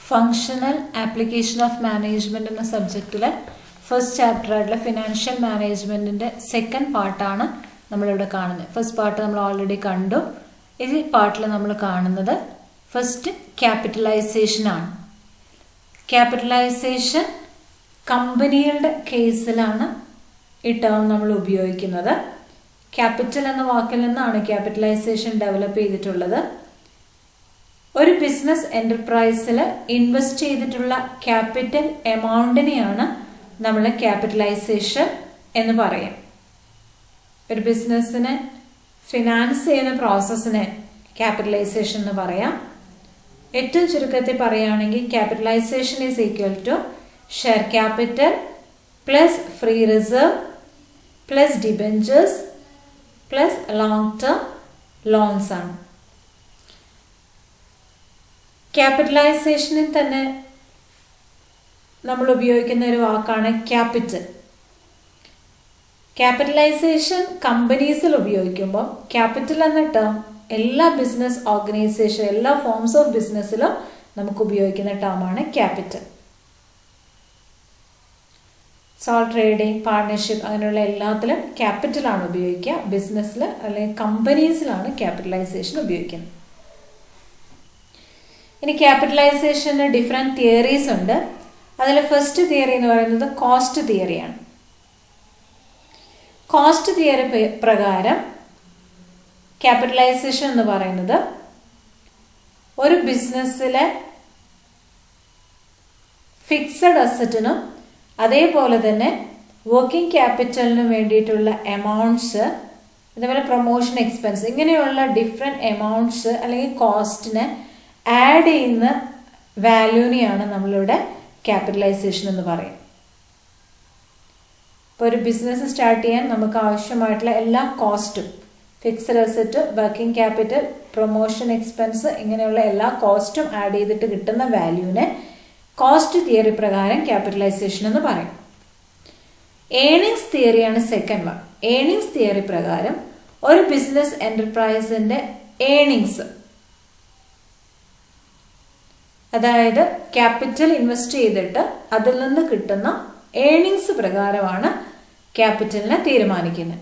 Functional application of management എന്ന സബ്ജക്റ്റിലെ first chapter ആയിട്ടുള്ള financial മാനേജ്മെന്റിന്റെ സെക്കൻഡ് പാർട്ടാണ് നമ്മളിവിടെ കാണുന്നത്. ഫസ്റ്റ് പാർട്ട് നമ്മൾ ഓൾറെഡി കണ്ടു. ഈ പാർട്ടിൽ നമ്മൾ കാണുന്നത് ഫസ്റ്റ് ക്യാപിറ്റലൈസേഷൻ ആണ്. ക്യാപിറ്റലൈസേഷൻ കമ്പനികളുടെ കേസിലാണ് ഈ ടേം നമ്മൾ ഉപയോഗിക്കുന്നത്. ക്യാപിറ്റൽ എന്ന വാക്കിൽ നിന്നാണ് ക്യാപിറ്റലൈസേഷൻ ഡെവലപ്പ് ചെയ്തിട്ടുള്ളത്. ഒരു ബിസിനസ് എന്റർപ്രൈസിൽ ഇൻവെസ്റ്റ് ചെയ്തിട്ടുള്ള ക്യാപിറ്റൽ എമൗണ്ടിനെയാണ് നമ്മൾ ക്യാപിറ്റലൈസേഷൻ എന്ന് പറയാം. ഒരു ബിസിനസ്സിനെ ഫിനാൻസ് ചെയ്യുന്ന പ്രോസസ്സിനെ ക്യാപിറ്റലൈസേഷൻ എന്ന് പറയാം. ഏറ്റവും ചുരുക്കത്തിൽ പറയുകയാണെങ്കിൽ capitalisation is equal to share capital plus free reserve plus debentures plus long term loans ആണ്. ക്യാപിറ്റലൈസേഷനിൽ തന്നെ നമ്മൾ ഉപയോഗിക്കുന്ന ഒരു വാക്കാണ് ക്യാപിറ്റൽ. ക്യാപിറ്റലൈസേഷൻ കമ്പനീസിൽ ഉപയോഗിക്കുമ്പോൾ ക്യാപിറ്റൽ എന്ന ടേം എല്ലാ ബിസിനസ് ഓർഗനൈസേഷൻ എല്ലാ ഫോംസ് ഓഫ് ബിസിനസ്സിലും നമുക്ക് ഉപയോഗിക്കുന്ന ടേമാണ് ക്യാപിറ്റൽ. സോൾ ട്രേഡിംഗ്, പാർട്ണർഷിപ്പ് അങ്ങനെയുള്ള എല്ലാത്തിലും ക്യാപിറ്റലാണ് ഉപയോഗിക്കുക. ബിസിനസ്സിൽ അല്ലെങ്കിൽ കമ്പനീസിലാണ് ക്യാപിറ്റലൈസേഷൻ ഉപയോഗിക്കുന്നത്. ഇനി ക്യാപിറ്റലൈസേഷന് ഡിഫറെൻറ്റ് തിയറീസ് ഉണ്ട്. അതിൽ ഫസ്റ്റ് തിയറി എന്ന് പറയുന്നത് കോസ്റ്റ് തിയറിയാണ്. കോസ്റ്റ് തിയറി പ്രകാരം ക്യാപിറ്റലൈസേഷൻ എന്ന് പറയുന്നത് ഒരു ബിസിനസ്സിലെ ഫിക്സഡ് അസറ്റിനും അതേപോലെ തന്നെ വർക്കിംഗ് ക്യാപിറ്റലിനും വേണ്ടിയിട്ടുള്ള എമൗണ്ട്സ്, അതേപോലെ പ്രൊമോഷൻ എക്സ്പെൻസ്, ഇങ്ങനെയുള്ള ഡിഫറെൻറ്റ് എമൗണ്ട്സ് അല്ലെങ്കിൽ കോസ്റ്റിനെ ആഡ് ചെയ്യുന്ന വാല്യൂനെയാണ് നമ്മളിവിടെ ക്യാപിറ്റലൈസേഷൻ എന്ന് പറയും. ഇപ്പോൾ ഒരു ബിസിനസ് സ്റ്റാർട്ട് ചെയ്യാൻ നമുക്ക് ആവശ്യമായിട്ടുള്ള എല്ലാ കോസ്റ്റും, fixed asset, working capital, promotion expense, ഇങ്ങനെയുള്ള എല്ലാ കോസ്റ്റും ആഡ് ചെയ്തിട്ട് കിട്ടുന്ന വാല്യൂവിനെ കോസ്റ്റ് തിയറി പ്രകാരം ക്യാപിറ്റലൈസേഷൻ എന്ന് പറയും. ഏണിങ്സ് തിയറിയാണ് സെക്കൻഡ് വൺ. ഏണിങ്സ് തിയറി പ്രകാരം ഒരു ബിസിനസ് എന്റർപ്രൈസിന്റെ ഏണിങ്സ്, അതായത് ക്യാപിറ്റൽ ഇൻവെസ്റ്റ് ചെയ്തിട്ട് അതിൽ നിന്ന് കിട്ടുന്ന ഏണിങ്സ് പ്രകാരമാണ് ക്യാപിറ്റലിനെ തീരുമാനിക്കുന്നത്.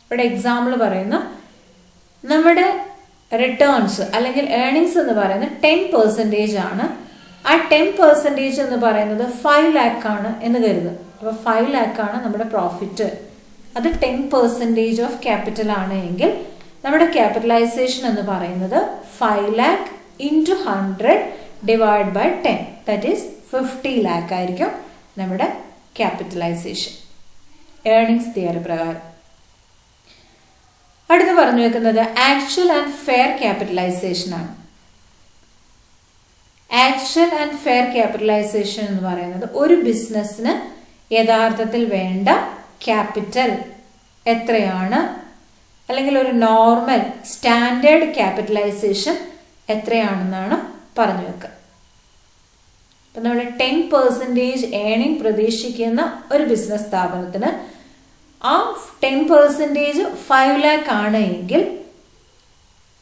ഇവിടെ എക്സാമ്പിൾ പറയുന്ന നമ്മുടെ റിട്ടേൺസ് അല്ലെങ്കിൽ ഏണിങ്സ് എന്ന് പറയുന്നത് 10% ആണ്. ആ 10% എന്ന് പറയുന്നത് 5 lakh ആണ് എന്ന് കരുതുക. അപ്പോൾ 5 lakh ആണ് നമ്മുടെ പ്രോഫിറ്റ്. അത് 10% ഓഫ് ക്യാപിറ്റൽ ആണ് എങ്കിൽ നമ്മുടെ ക്യാപിറ്റലൈസേഷൻ എന്ന് പറയുന്നത് 5 lakh into 100 divided by 10, that is 50 lakh ആയിരിക്കും നമ്മുടെ ക്യാപിറ്റലൈസേഷൻ ഏർണിങ്സ് തിയറി പ്രകാരം. അടുത്ത് പറഞ്ഞു വെക്കുന്നത് ആക്ച്വൽ ആൻഡ് ഫെയർ ക്യാപിറ്റലൈസേഷൻ ആണ്. ആക്ച്വൽ ആൻഡ് ഫെയർ ക്യാപിറ്റലൈസേഷൻ എന്ന് പറയുന്നത് ഒരു ബിസിനസ്സിന് യഥാർത്ഥത്തിൽ വേണ്ട ക്യാപിറ്റൽ എത്രയാണ്, അല്ലെങ്കിൽ ഒരു നോർമൽ സ്റ്റാൻഡേർഡ് ക്യാപിറ്റലൈസേഷൻ എത്രയാണെന്നാണ് പറഞ്ഞു വെക്കുക. അപ്പം നമ്മൾ 10% ഏണിംഗ് പ്രതീക്ഷിക്കുന്ന ഒരു ബിസിനസ് സ്ഥാപനത്തിന് ആ 10% 5 lakh ആണ് എങ്കിൽ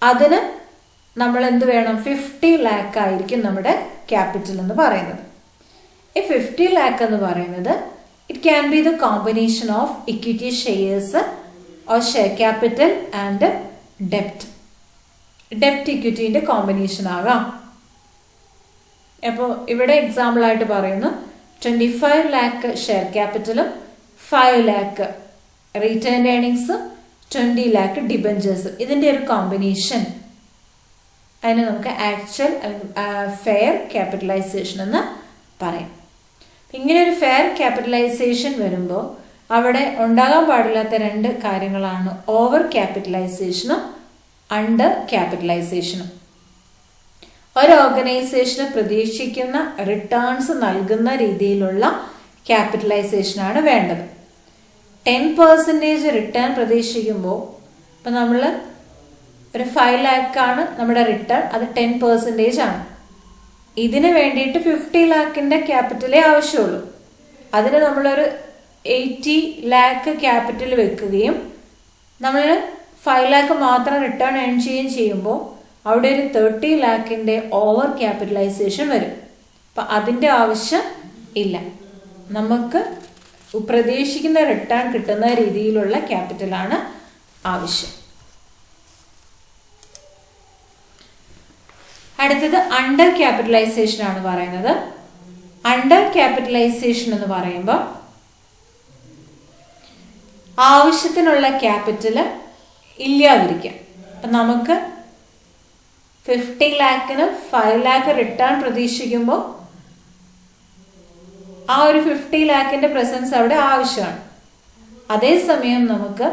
അതിന് നമ്മൾ എന്ത് വേണം, 50 lakh ആയിരിക്കും നമ്മുടെ ക്യാപിറ്റൽ എന്ന് പറയുന്നത്. ഈ 50 lakh എന്ന് പറയുന്നത് it can be the combination of equity shares or share capital and ഡെപ്റ്റ്. ഡെപ്റ്റ് ഇക്വിറ്റിന്റെ കോമ്പിനേഷൻ ആകാം. അപ്പോൾ ഇവിടെ എക്സാമ്പിൾ ആയിട്ട് പറയുന്നു 25 lakh ഷെയർ ക്യാപിറ്റലും 5 lakh റീറ്റേൺ ഏർണിങ്സും 20 lakh ഡിബെഞ്ചേഴ്സ്, ഇതിൻ്റെ ഒരു കോമ്പിനേഷൻ, അതിന് നമുക്ക് ആക്ച്വൽ ഫെയർ ക്യാപിറ്റലൈസേഷൻ എന്ന് പറയും. ഇങ്ങനെ ഒരു ഫെയർ ക്യാപിറ്റലൈസേഷൻ വരുമ്പോൾ അവിടെ ഉണ്ടാകാൻ പാടില്ലാത്ത 2 കാര്യങ്ങളാണ് ഓവർ ക്യാപിറ്റലൈസേഷനും അണ്ടർ ക്യാപിറ്റലൈസേഷനും. ഒരു ഓർഗനൈസേഷന് പ്രതീക്ഷിക്കുന്ന റിട്ടേൺസ് നൽകുന്ന രീതിയിലുള്ള ക്യാപിറ്റലൈസേഷനാണ് വേണ്ടത്. 10% റിട്ടേൺ പ്രതീക്ഷിക്കുമ്പോൾ ഇപ്പം നമ്മൾ ഒരു 5 lakh ആണ് നമ്മുടെ റിട്ടേൺ, അത് 10% ആണ്. ഇതിന് വേണ്ടിയിട്ട് 50 lakhന്റെ ക്യാപിറ്റലേ ആവശ്യമുള്ളൂ. അതിന് നമ്മളൊരു 80 lakh ക്യാപിറ്റൽ വെക്കുകയും നമ്മൾ 5 lakh മാത്രം റിട്ടേൺ ഏൺ ചെയ്യുകയും ചെയ്യുമ്പോൾ അവിടെ ഒരു 30 lakhന്റെ ഓവർ ക്യാപിറ്റലൈസേഷൻ വരും. അപ്പം അതിൻ്റെ ആവശ്യം ഇല്ല. നമുക്ക് പ്രതീക്ഷിക്കുന്ന റിട്ടേൺ കിട്ടുന്ന രീതിയിലുള്ള ക്യാപിറ്റലാണ് ആവശ്യം. അടുത്തത് അണ്ടർ ക്യാപിറ്റലൈസേഷൻ ആണ് പറയുന്നത്. അണ്ടർ ക്യാപിറ്റലൈസേഷൻ എന്ന് പറയുമ്പോൾ ആവശ്യത്തിനുള്ള ക്യാപിറ്റൽ ഇല്ലാതിരിക്കാം. അപ്പം നമുക്ക് 50 lakhന് 5 lakh റിട്ടേൺ പ്രതീക്ഷിക്കുമ്പോൾ ആ ഒരു 50 lakhന്റെ പ്രസൻസ് അവിടെ ആവശ്യമാണ്. അതേസമയം നമുക്ക്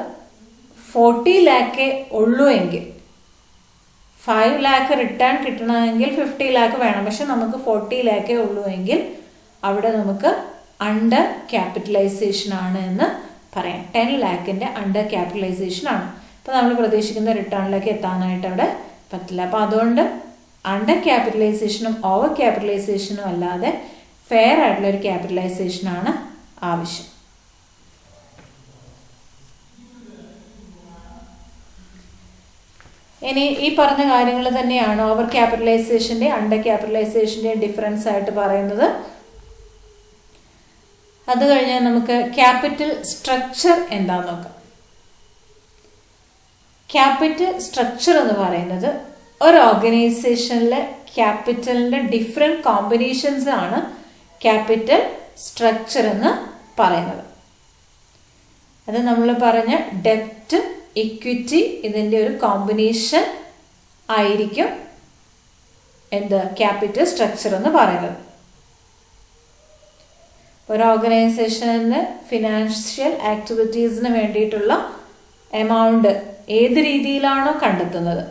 40 lakh ഉള്ളൂ എങ്കിൽ 5 lakh റിട്ടേൺ കിട്ടണമെങ്കിൽ 50 lakh വേണം. പക്ഷെ നമുക്ക് 40 lakh ഉള്ളൂ എങ്കിൽ അവിടെ നമുക്ക് അണ്ടർ ക്യാപിറ്റലൈസേഷൻ ആണ് എന്ന് പറയാം. 10 lakhന്റെ അണ്ടർ ക്യാപിറ്റലൈസേഷൻ ആണ്. അപ്പോൾ നമ്മൾ പ്രതീക്ഷിക്കുന്ന റിട്ടേണിലേക്ക് എത്താനായിട്ട് അവിടെ പറ്റില്ല. അപ്പോൾ അതുകൊണ്ട് അണ്ടർ ക്യാപിറ്റലൈസേഷനും ഓവർ ക്യാപിറ്റലൈസേഷനും അല്ലാതെ ഫെയർ ആയിട്ടുള്ള ഒരു ക്യാപിറ്റലൈസേഷൻ ആണ് ആവശ്യം. ഇനി ഈ പറഞ്ഞ കാര്യങ്ങൾ തന്നെയാണ് ഓവർ ക്യാപിറ്റലൈസേഷൻ്റെ അണ്ടർ ക്യാപിറ്റലൈസേഷൻ്റെ ഡിഫറൻസ് ആയിട്ട് പറയുന്നത്. അത് കഴിഞ്ഞാൽ നമുക്ക് ക്യാപിറ്റൽ സ്ട്രക്ചർ എന്താന്ന് നോക്കാം. ക്യാപിറ്റൽ സ്ട്രക്ചർ എന്ന് പറയുന്നത് ഒരു ഓർഗനൈസേഷനിലെ ക്യാപിറ്റലിൻ്റെ ഡിഫറെൻറ്റ് കോമ്പിനേഷൻസ് ആണ് ക്യാപിറ്റൽ സ്ട്രക്ചർ എന്ന് പറയുന്നത്. അത് നമ്മൾ പറഞ്ഞ ഡെപ്റ്റ്, ഇക്വിറ്റി ഇതിൻ്റെ ഒരു കോമ്പിനേഷൻ ആയിരിക്കും എന്ത് ക്യാപിറ്റൽ സ്ട്രക്ചർ എന്ന് പറയുന്നത്. ഒരു ഓർഗനൈസേഷന് ഫിനാൻഷ്യൽ ആക്ടിവിറ്റീസിന് വേണ്ടിയിട്ടുള്ള എമൗണ്ട് ഏത് രീതിയിലാണോ കണ്ടെത്തുന്നത്,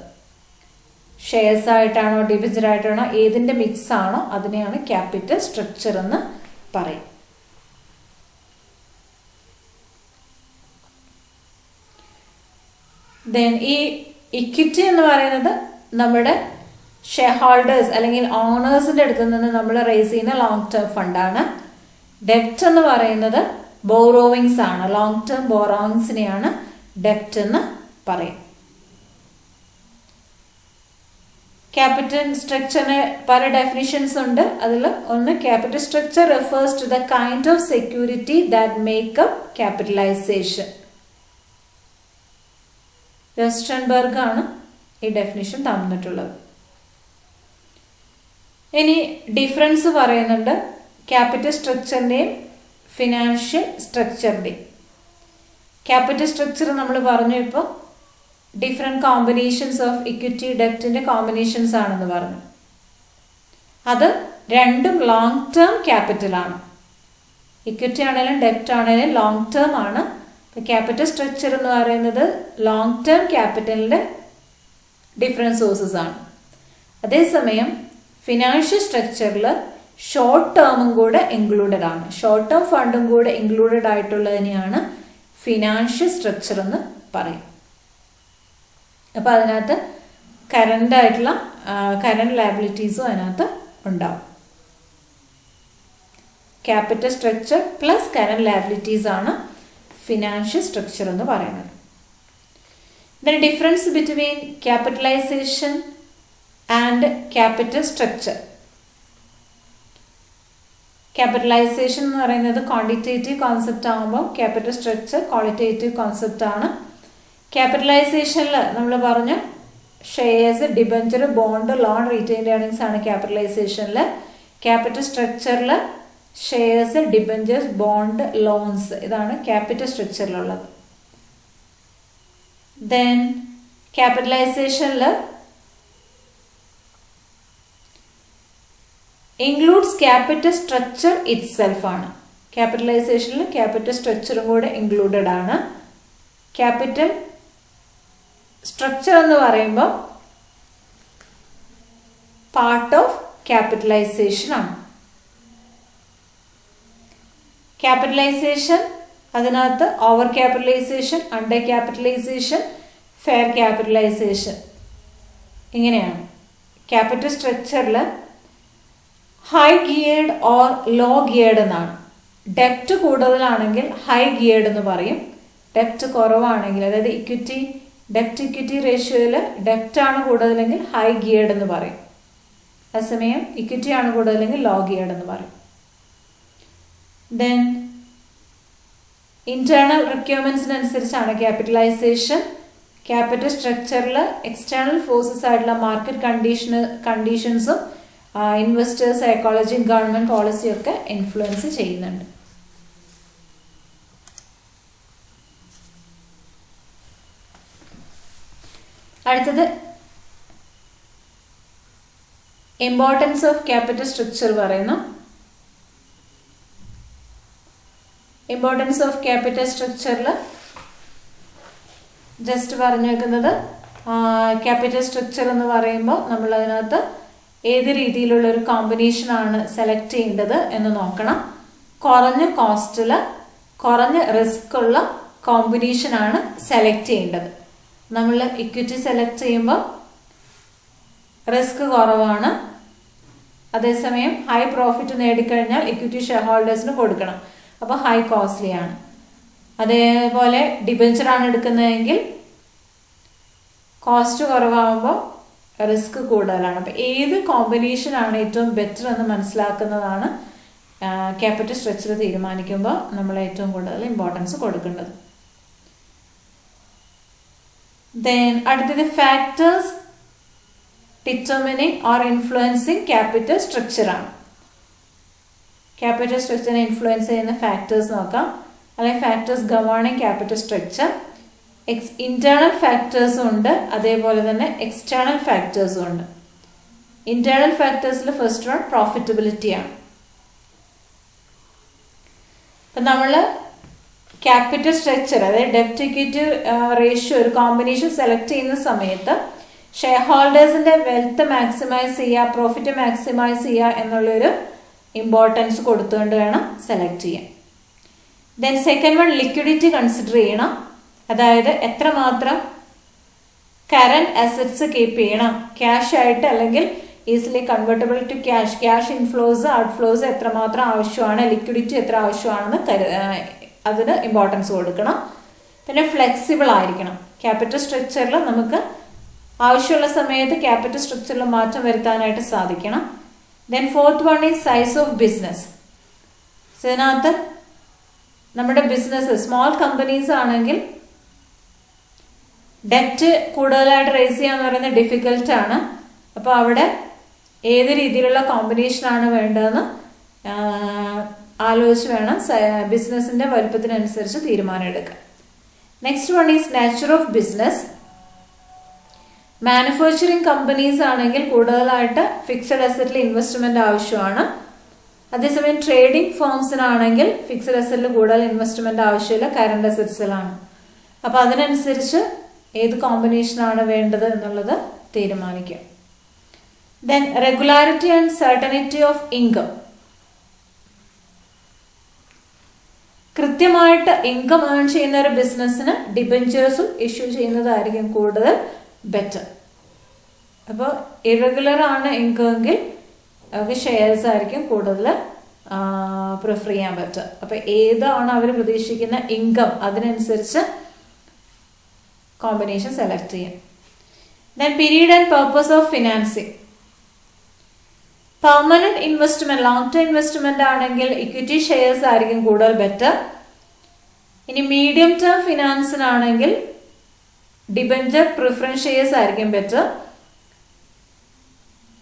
ഷെയർസ് ആയിട്ടാണോ ഡിബഞ്ചർ ആയിട്ടാണോ ഏതിൻ്റെ മിക്സ് ആണോ അതിനെയാണ് ക്യാപിറ്റൽ സ്ട്രക്ചർ എന്ന് പറയും. ദെൻ ഈ ഇക്വിറ്റി എന്ന് പറയുന്നത് നമ്മുടെ ഷെയർ ഹോൾഡേഴ്സ് അല്ലെങ്കിൽ ഓണേഴ്സിൻ്റെ അടുത്ത് നിന്ന് നമ്മൾ റേസ് ചെയ്യുന്ന ലോങ് ടേം ഫണ്ടാണ്. ഡെപ്റ്റ് എന്ന് പറയുന്നത് ബോറോവിങ്സ് ആണ്. ലോങ് ടേം ബോറോവിങ്സിനെയാണ് ഡെപ്റ്റ് എന്ന് പറയും. ക്യാപിറ്റൽ സ്ട്രക്ചറിന് പല ഡെഫിനിഷൻസ് ഉണ്ട്. അതിൽ ഒന്ന്, capital structure refers to the kind of security that make up capitalisation. Westenberg ആണ് ഈ ഡെഫിനിഷൻ തന്നിട്ടുള്ളത്. ഇനി ഡിഫറൻസ് പറയുന്നുണ്ട് ക്യാപിറ്റൽ സ്ട്രക്ചറിൻ്റെയും ഫിനാൻഷ്യൽ സ്ട്രക്ചറിൻ്റെയും. ക്യാപിറ്റൽ സ്ട്രക്ചർ നമ്മൾ പറഞ്ഞു ഇപ്പോൾ ഡിഫറെൻറ്റ് കോമ്പിനേഷൻസ് ഓഫ് ഇക്വിറ്റി ഡെപ്റ്റിൻ്റെ കോമ്പിനേഷൻസ് ആണെന്ന് പറഞ്ഞു. അത് രണ്ടും ലോങ് ടേം ക്യാപിറ്റലാണ്. ഇക്വിറ്റി ആണെങ്കിലും ഡെപ്റ്റ് ആണെങ്കിലും ലോങ് ടേം ആണ്. ക്യാപിറ്റൽ സ്ട്രക്ചർ എന്ന് പറയുന്നത് ലോങ് ടേം ക്യാപിറ്റലിൻ്റെ ഡിഫറെൻറ്റ് സോഴ്സസ് ആണ്. അതേസമയം ഫിനാൻഷ്യൽ സ്ട്രക്ചറിൽ ഷോർട്ട് ടേമും കൂടെ ഇൻക്ലൂഡഡ് ആണ്. ഷോർട്ട് ടേം ഫണ്ടും കൂടെ ഇൻക്ലൂഡഡ് ആയിട്ടുള്ളതിനെയാണ് ഫിനാൻഷ്യൽ സ്ട്രക്ചർ എന്ന് പറയും. അപ്പോൾ അതിനകത്ത് കറണ്ട് ലയബിലിറ്റീസും അതിനകത്ത് ഉണ്ടാവും. Capital structure plus current liabilities ആണ് ഫിനാൻഷ്യൽ സ്ട്രക്ചർ എന്ന് പറയുന്നത്. The difference between capitalisation and capital structure. Capitalisation എന്ന് പറയുന്നത് ക്വാണ്ടിറ്റേറ്റീവ് കോൺസെപ്റ്റ് ആകുമ്പോൾ ക്യാപിറ്റൽ സ്ട്രക്ചർ ക്വാളിറ്റേറ്റീവ് കോൺസെപ്റ്റ് ആണ്. ക്യാപിറ്റലൈസേഷനിൽ നമ്മൾ പറഞ്ഞ shares, debenture, bond, loan, retained earnings ആണ് ക്യാപിറ്റലൈസേഷനിൽ. ക്യാപിറ്റൽ സ്ട്രക്ചറിൽ ഷെയർസ്, ഡിബഞ്ചേഴ്സ്, ബോണ്ട്, ലോൺസ് ഇതാണ് ക്യാപിറ്റൽ സ്ട്രക്ചറിലുള്ളത്. ദെൻ ക്യാപിറ്റലൈസേഷനിൽ includes capital structure itself ആണ്. ക്യാപിറ്റലൈസേഷനിൽ ക്യാപിറ്റൽ സ്ട്രക്ചറും കൂടെ ഇൻക്ലൂഡഡ് ആണ്. ക്യാപിറ്റൽ സ്ട്രക്ചർ എന്ന് പറയുമ്പോൾ പാർട്ട് ഓഫ് ക്യാപിറ്റലൈസേഷൻ ആണ്. ക്യാപിറ്റലൈസേഷൻ അതിനകത്ത് over capitalisation, under capitalisation, fair capitalisation ഇങ്ങനെയാണ്. ക്യാപിറ്റൽ സ്ട്രക്ചറിൽ high geared or low geared എന്നാണ്. ഡെപ്റ്റ് കൂടുതലാണെങ്കിൽ ഹൈ ഗിയർഡ് എന്ന് പറയും. ഡെപ്റ്റ് കുറവാണെങ്കിൽ അതായത് ഡെപ്റ്റ് ഇക്വിറ്റി റേഷ്യോയിൽ ഡെപ്റ്റ് ആണ് കൂടുതലെങ്കിൽ ഹൈ ഗിയർഡ് എന്ന് പറയും. അതേസമയം ഇക്വിറ്റി ആണ് കൂടുതലെങ്കിൽ ലോ ഗിയർഡ് എന്ന് പറയും. ദെൻ ഇന്റേണൽ റിക്വയർമെന്റ്സിനനുസരിച്ചാണ് ക്യാപിറ്റലൈസേഷൻ. ക്യാപിറ്റൽ സ്ട്രക്ചറിൽ എക്സ്റ്റേണൽ ഫോഴ്സസ് ആയിട്ടുള്ള മാർക്കറ്റ് കണ്ടീഷൻസും ഇൻവെസ്റ്റേഴ്സ് സൈക്കോളജിയും ഗവൺമെന്റ് പോളിസിയും ഒക്കെ ഇൻഫ്ലുവൻസ് ചെയ്യുന്നുണ്ട്. അടുത്തത് ഇമ്പോർട്ടൻസ് ഓഫ് ക്യാപിറ്റൽ സ്ട്രക്ചർ പറയുന്നു. ഇമ്പോർട്ടൻസ് ഓഫ് ക്യാപിറ്റൽ സ്ട്രക്ചറിൽ ജസ്റ്റ് പറഞ്ഞു വെക്കുന്നത്, ക്യാപിറ്റൽ സ്ട്രക്ചർ എന്ന് പറയുമ്പോൾ നമ്മൾ അതിനകത്ത് ഏത് രീതിയിലുള്ള ഒരു കോമ്പിനേഷനാണ് സെലക്ട് ചെയ്യേണ്ടത് എന്ന് നോക്കണം. കുറഞ്ഞ കോസ്റ്റിൽ കുറഞ്ഞ റിസ്ക് ഉള്ള കോമ്പിനേഷനാണ് സെലക്ട് ചെയ്യേണ്ടത്. നമ്മൾ ഇക്വിറ്റി സെലക്ട് ചെയ്യുമ്പോൾ റിസ്ക് കുറവാണ്, അതേസമയം ഹൈ പ്രോഫിറ്റ് നേടിക്കഴിഞ്ഞാൽ ഇക്വിറ്റി ഷെയർ ഹോൾഡേഴ്സിന് കൊടുക്കണം, അപ്പോൾ ഹൈ കോസ്റ്റ്ലി ആണ്. അതേപോലെ ഡിബെഞ്ചറാണ് എടുക്കുന്നതെങ്കിൽ കോസ്റ്റ് കുറവാകുമ്പോൾ റിസ്ക് കൂടുതലാണ്. അപ്പോൾ ഏത് കോമ്പിനേഷനാണ് ഏറ്റവും ബെറ്റർ എന്ന് മനസ്സിലാക്കുന്നതാണ് ക്യാപിറ്റൽ സ്ട്രക്ചർ തീരുമാനിക്കുമ്പോൾ നമ്മൾ ഏറ്റവും കൂടുതൽ ഇമ്പോർട്ടൻസ് കൊടുക്കേണ്ടത്. ദെൻ അടുത്തത് factors determining or influencing capital structure ആണ്. ക്യാപിറ്റൽ സ്ട്രക്ചറിനെ ഇൻഫ്ലുവൻസ് ചെയ്യുന്ന ഫാക്ടേഴ്സ് നോക്കാം, അല്ലെങ്കിൽ factors governing capital structure. Internal ഫാക്ടേഴ്സും ഉണ്ട്, അതേപോലെ തന്നെ എക്സ്റ്റേണൽ ഫാക്ടേഴ്സും ഉണ്ട്. ഇന്റേണൽ ഫാക്ടേഴ്സിൽ ഫസ്റ്റ് വൺ പ്രോഫിറ്റബിലിറ്റി ആണ്. ഇപ്പം നമ്മൾ ക്യാപിറ്റൽ സ്ട്രക്ചർ, അതായത് ഡെപ്റ്റ് ഇക്വിറ്റി റേഷ്യോ ഒരു കോമ്പിനേഷൻ സെലക്ട് ചെയ്യുന്ന സമയത്ത് ഷെയർ ഹോൾഡേഴ്സിന്റെ വെൽത്ത് മാക്സിമൈസ് ചെയ്യുക, പ്രോഫിറ്റ് മാക്സിമൈസ് ചെയ്യുക എന്നുള്ളൊരു ഇമ്പോർട്ടൻസ് കൊടുത്തുകൊണ്ട് വേണം സെലക്ട് ചെയ്യാൻ. Then second one liquidity consider ചെയ്യണം, അതായത് എത്രമാത്രം കറന്റ് അസറ്റ്സ് കീപ്പ് ചെയ്യണം, ക്യാഷ് ആയിട്ട് അല്ലെങ്കിൽ easily convertible to cash inflows outflows എത്രമാത്രം ആവശ്യമാണ്, ലിക്വിഡിറ്റി എത്ര ആവശ്യമാണെന്ന് അതിന് ഇമ്പോർട്ടൻസ് കൊടുക്കണം. പിന്നെ ഫ്ലെക്സിബിൾ ആയിരിക്കണം. ക്യാപിറ്റൽ സ്ട്രക്ചറിൽ നമുക്ക് ആവശ്യമുള്ള സമയത്ത് ക്യാപിറ്റൽ സ്ട്രക്ചറിൽ മാറ്റം വരുത്താനായിട്ട് സാധിക്കണം. Then fourth one is size of business. ഇതിനകത്ത് നമ്മുടെ ബിസിനസ് സ്മോൾ കമ്പനീസ് ആണെങ്കിൽ ഡെപ്റ്റ് കൂടുതലായിട്ട് റേസ് ചെയ്യാന്ന് പറയുന്നത് ഡിഫിക്കൽട്ട് ആണ്. അപ്പോൾ അവിടെ ഏത് രീതിയിലുള്ള കോമ്പിനേഷനാണ് വേണ്ടതെന്ന് ആലോചിച്ച് വേണം ബിസിനസിന്റെ വലുപ്പത്തിനനുസരിച്ച് തീരുമാനം എടുക്കാൻ. Next one is nature of business. Manufacturing companies ആണെങ്കിൽ കൂടുതലായിട്ട് ഫിക്സഡ് അസറ്റിൽ ഇൻവെസ്റ്റ്മെന്റ് ആവശ്യമാണ്. അതേസമയം ട്രേഡിംഗ് ഫേംസിനാണെങ്കിൽ ഫിക്സഡ് അസറ്റിൽ കൂടുതൽ ഇൻവെസ്റ്റ്മെന്റ് ആവശ്യമില്ല, കറണ്ട് അസറ്റ്സിലാണ്. അപ്പോൾ അതിനനുസരിച്ച് ഏത് കോമ്പിനേഷനാണ് വേണ്ടത് എന്നുള്ളത് തീരുമാനിക്കും. Then regularity and certainty of income. കൃത്യമായിട്ട് ഇൻകം ഏൺ ചെയ്യുന്ന ഒരു ബിസിനസ്സിന് ഡിബെഞ്ചേഴ്സും ഇഷ്യൂ ചെയ്യുന്നതായിരിക്കും കൂടുതൽ ബെറ്റർ. അപ്പോൾ ഇറഗുലർ ആണ് ഇൻകം എങ്കിൽ അവർക്ക് ഷെയർസ് ആയിരിക്കും കൂടുതൽ പ്രിഫർ ചെയ്യാൻ പറ്റുക. അപ്പോൾ ഏതാണ് അവർ പ്രതീക്ഷിക്കുന്ന ഇൻകം അതിനനുസരിച്ച് കോമ്പിനേഷൻ സെലക്ട് ചെയ്യാം. Then period and purpose of financing. Permanent investment, long term investment ആണെങ്കിൽ ഇക്വിറ്റി ഷെയർസ് ആയിരിക്കും കൂടുതൽ ബെറ്റർ. ഇനി മീഡിയം ടേം ഫിനാൻസിനാണെങ്കിൽ ഡിബെഞ്ചർ പ്രിഫറൻസ് ഷെയർസ് ആയിരിക്കും ബെറ്റർ.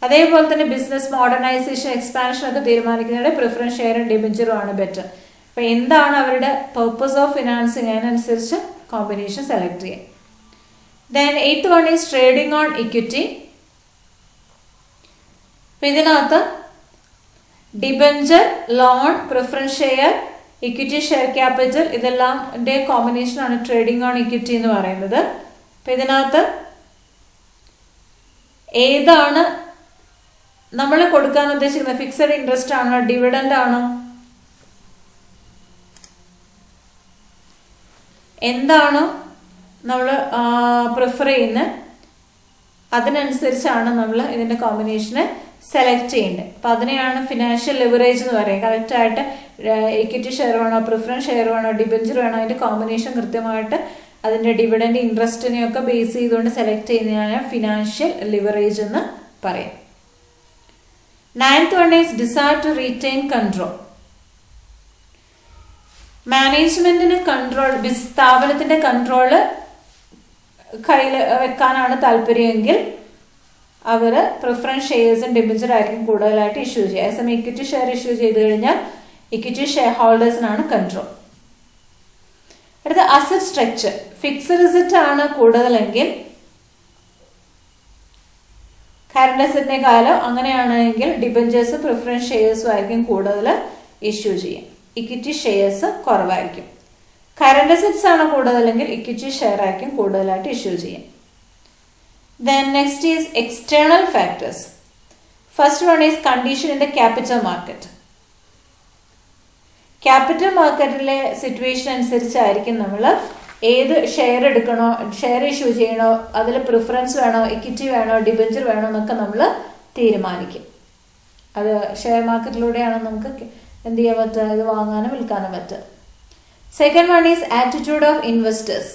അതേപോലെ തന്നെ ബിസിനസ് മോഡേണൈസേഷൻ, എക്സ്പാൻഷൻ ഒക്കെ തീരുമാനിക്കുന്നതിന് പ്രിഫറൻസ് ഷെയറും ഡിബെഞ്ചറും ആണ് ബെറ്റർ. അപ്പൊ എന്താണ് അവരുടെ പർപ്പസ് ഓഫ് ഫിനാൻസിങ് അതിനനുസരിച്ച് കോമ്പിനേഷൻ സെലക്ട് ചെയ്യാം. Then eighth one is trading on equity. അപ്പൊ ഇതിനകത്ത് debenture, loan, preference share, equity share capital ഇതെല്ലാം കോമ്പിനേഷനാണ് ട്രേഡിംഗ് ഓൺ ഇക്വിറ്റി എന്ന് പറയുന്നത്. അപ്പൊ ഇതിനകത്ത് ഏതാണ് നമ്മൾ കൊടുക്കാൻ ഉദ്ദേശിക്കുന്നത്? ഫിക്സഡ് ഇൻട്രസ്റ്റ് ആണോ, ഡിവിഡൻഡ് ആണോ, എന്താണോ നമ്മൾ പ്രിഫർ ചെയ്യുന്നത് അതിനനുസരിച്ചാണ് നമ്മൾ ഇതിന്റെ കോമ്പിനേഷനെ സെലക്ട് ചെയ്യേണ്ടത്. അപ്പം അതിനെയാണ് ഫിനാൻഷ്യൽ ലിവറേജ് എന്ന് പറയുക. കറക്റ്റായിട്ട് ഇക്വിറ്റി ഷെയർ വേണോ, പ്രിഫറൻസ് ഷെയർ വേണോ, ഡിബെഞ്ചർ വേണോ, അതിന്റെ കോമ്പിനേഷൻ കൃത്യമായിട്ട് അതിന്റെ ഡിവിഡൻഡ് ഇൻട്രസ്റ്റിനെയൊക്കെ ബേസ് ചെയ്തുകൊണ്ട് സെലക്ട് ചെയ്യുന്നതാണ് ഫിനാൻഷ്യൽ ലിവറേജ് എന്ന് പറയും. 9th one is desire to retain control. മാനേജ്മെന്റിന് കൺട്രോൾ, സ്ഥാപനത്തിന്റെ കൺട്രോള് കയ്യിൽ വെക്കാനാണ് താല്പര്യമെങ്കിൽ അവർ പ്രിഫറൻസ് ഷെയർസും ഡിബഞ്ചർ ആയിരിക്കും കൂടുതലായിട്ട് ഇഷ്യൂ ചെയ്യുക. അതേസമയം ഇക്വിറ്റി ഷെയർ ഇഷ്യൂ ചെയ്ത് കഴിഞ്ഞാൽ ഇക്വിറ്റി ഷെയർ ഹോൾഡേഴ്സിനാണ് കൺട്രോൾ. അടുത്ത അസറ്റ് സ്ട്രക്ചർ. ഫിക്സഡ് അസറ്റ് ആണ് കൂടുതലെങ്കിൽ കറണ്ട് അസറ്റിനെക്കാളും അങ്ങനെയാണെങ്കിൽ ഡിബഞ്ചേഴ്സ് പ്രിഫറൻസ് ഷെയർസും ആയിരിക്കും കൂടുതൽ ഇഷ്യൂ ചെയ്യാം. ഇക്വിറ്റി ഷെയർസ് കുറവായിരിക്കും. കറണ്ട് അസറ്റ്സ് ആണ് കൂടുതലെങ്കിൽ ഇക്വിറ്റി ഷെയർ ആയിരിക്കും കൂടുതലായിട്ട് ഇഷ്യൂ ചെയ്യാം. Then next is external factors. First one is condition in the capital market. Capital മാർക്കറ്റിലെ സിറ്റുവേഷൻ അനുസരിച്ചായിരിക്കും നമ്മൾ ഏത് ഷെയർ എടുക്കണോ, ഷെയർ ഇഷ്യൂ ചെയ്യണോ, അതിൽ പ്രിഫറൻസ് വേണോ, ഇക്വിറ്റി വേണോ, ഡിബഞ്ചർ വേണോ എന്നൊക്കെ നമ്മൾ തീരുമാനിക്കും. അത് ഷെയർ മാർക്കറ്റിലൂടെയാണ് നമുക്ക് എന്ത് ചെയ്യാൻ പറ്റുക, ഇത് വാങ്ങാനും വിൽക്കാനും പറ്റുക. Second one is attitude of investors.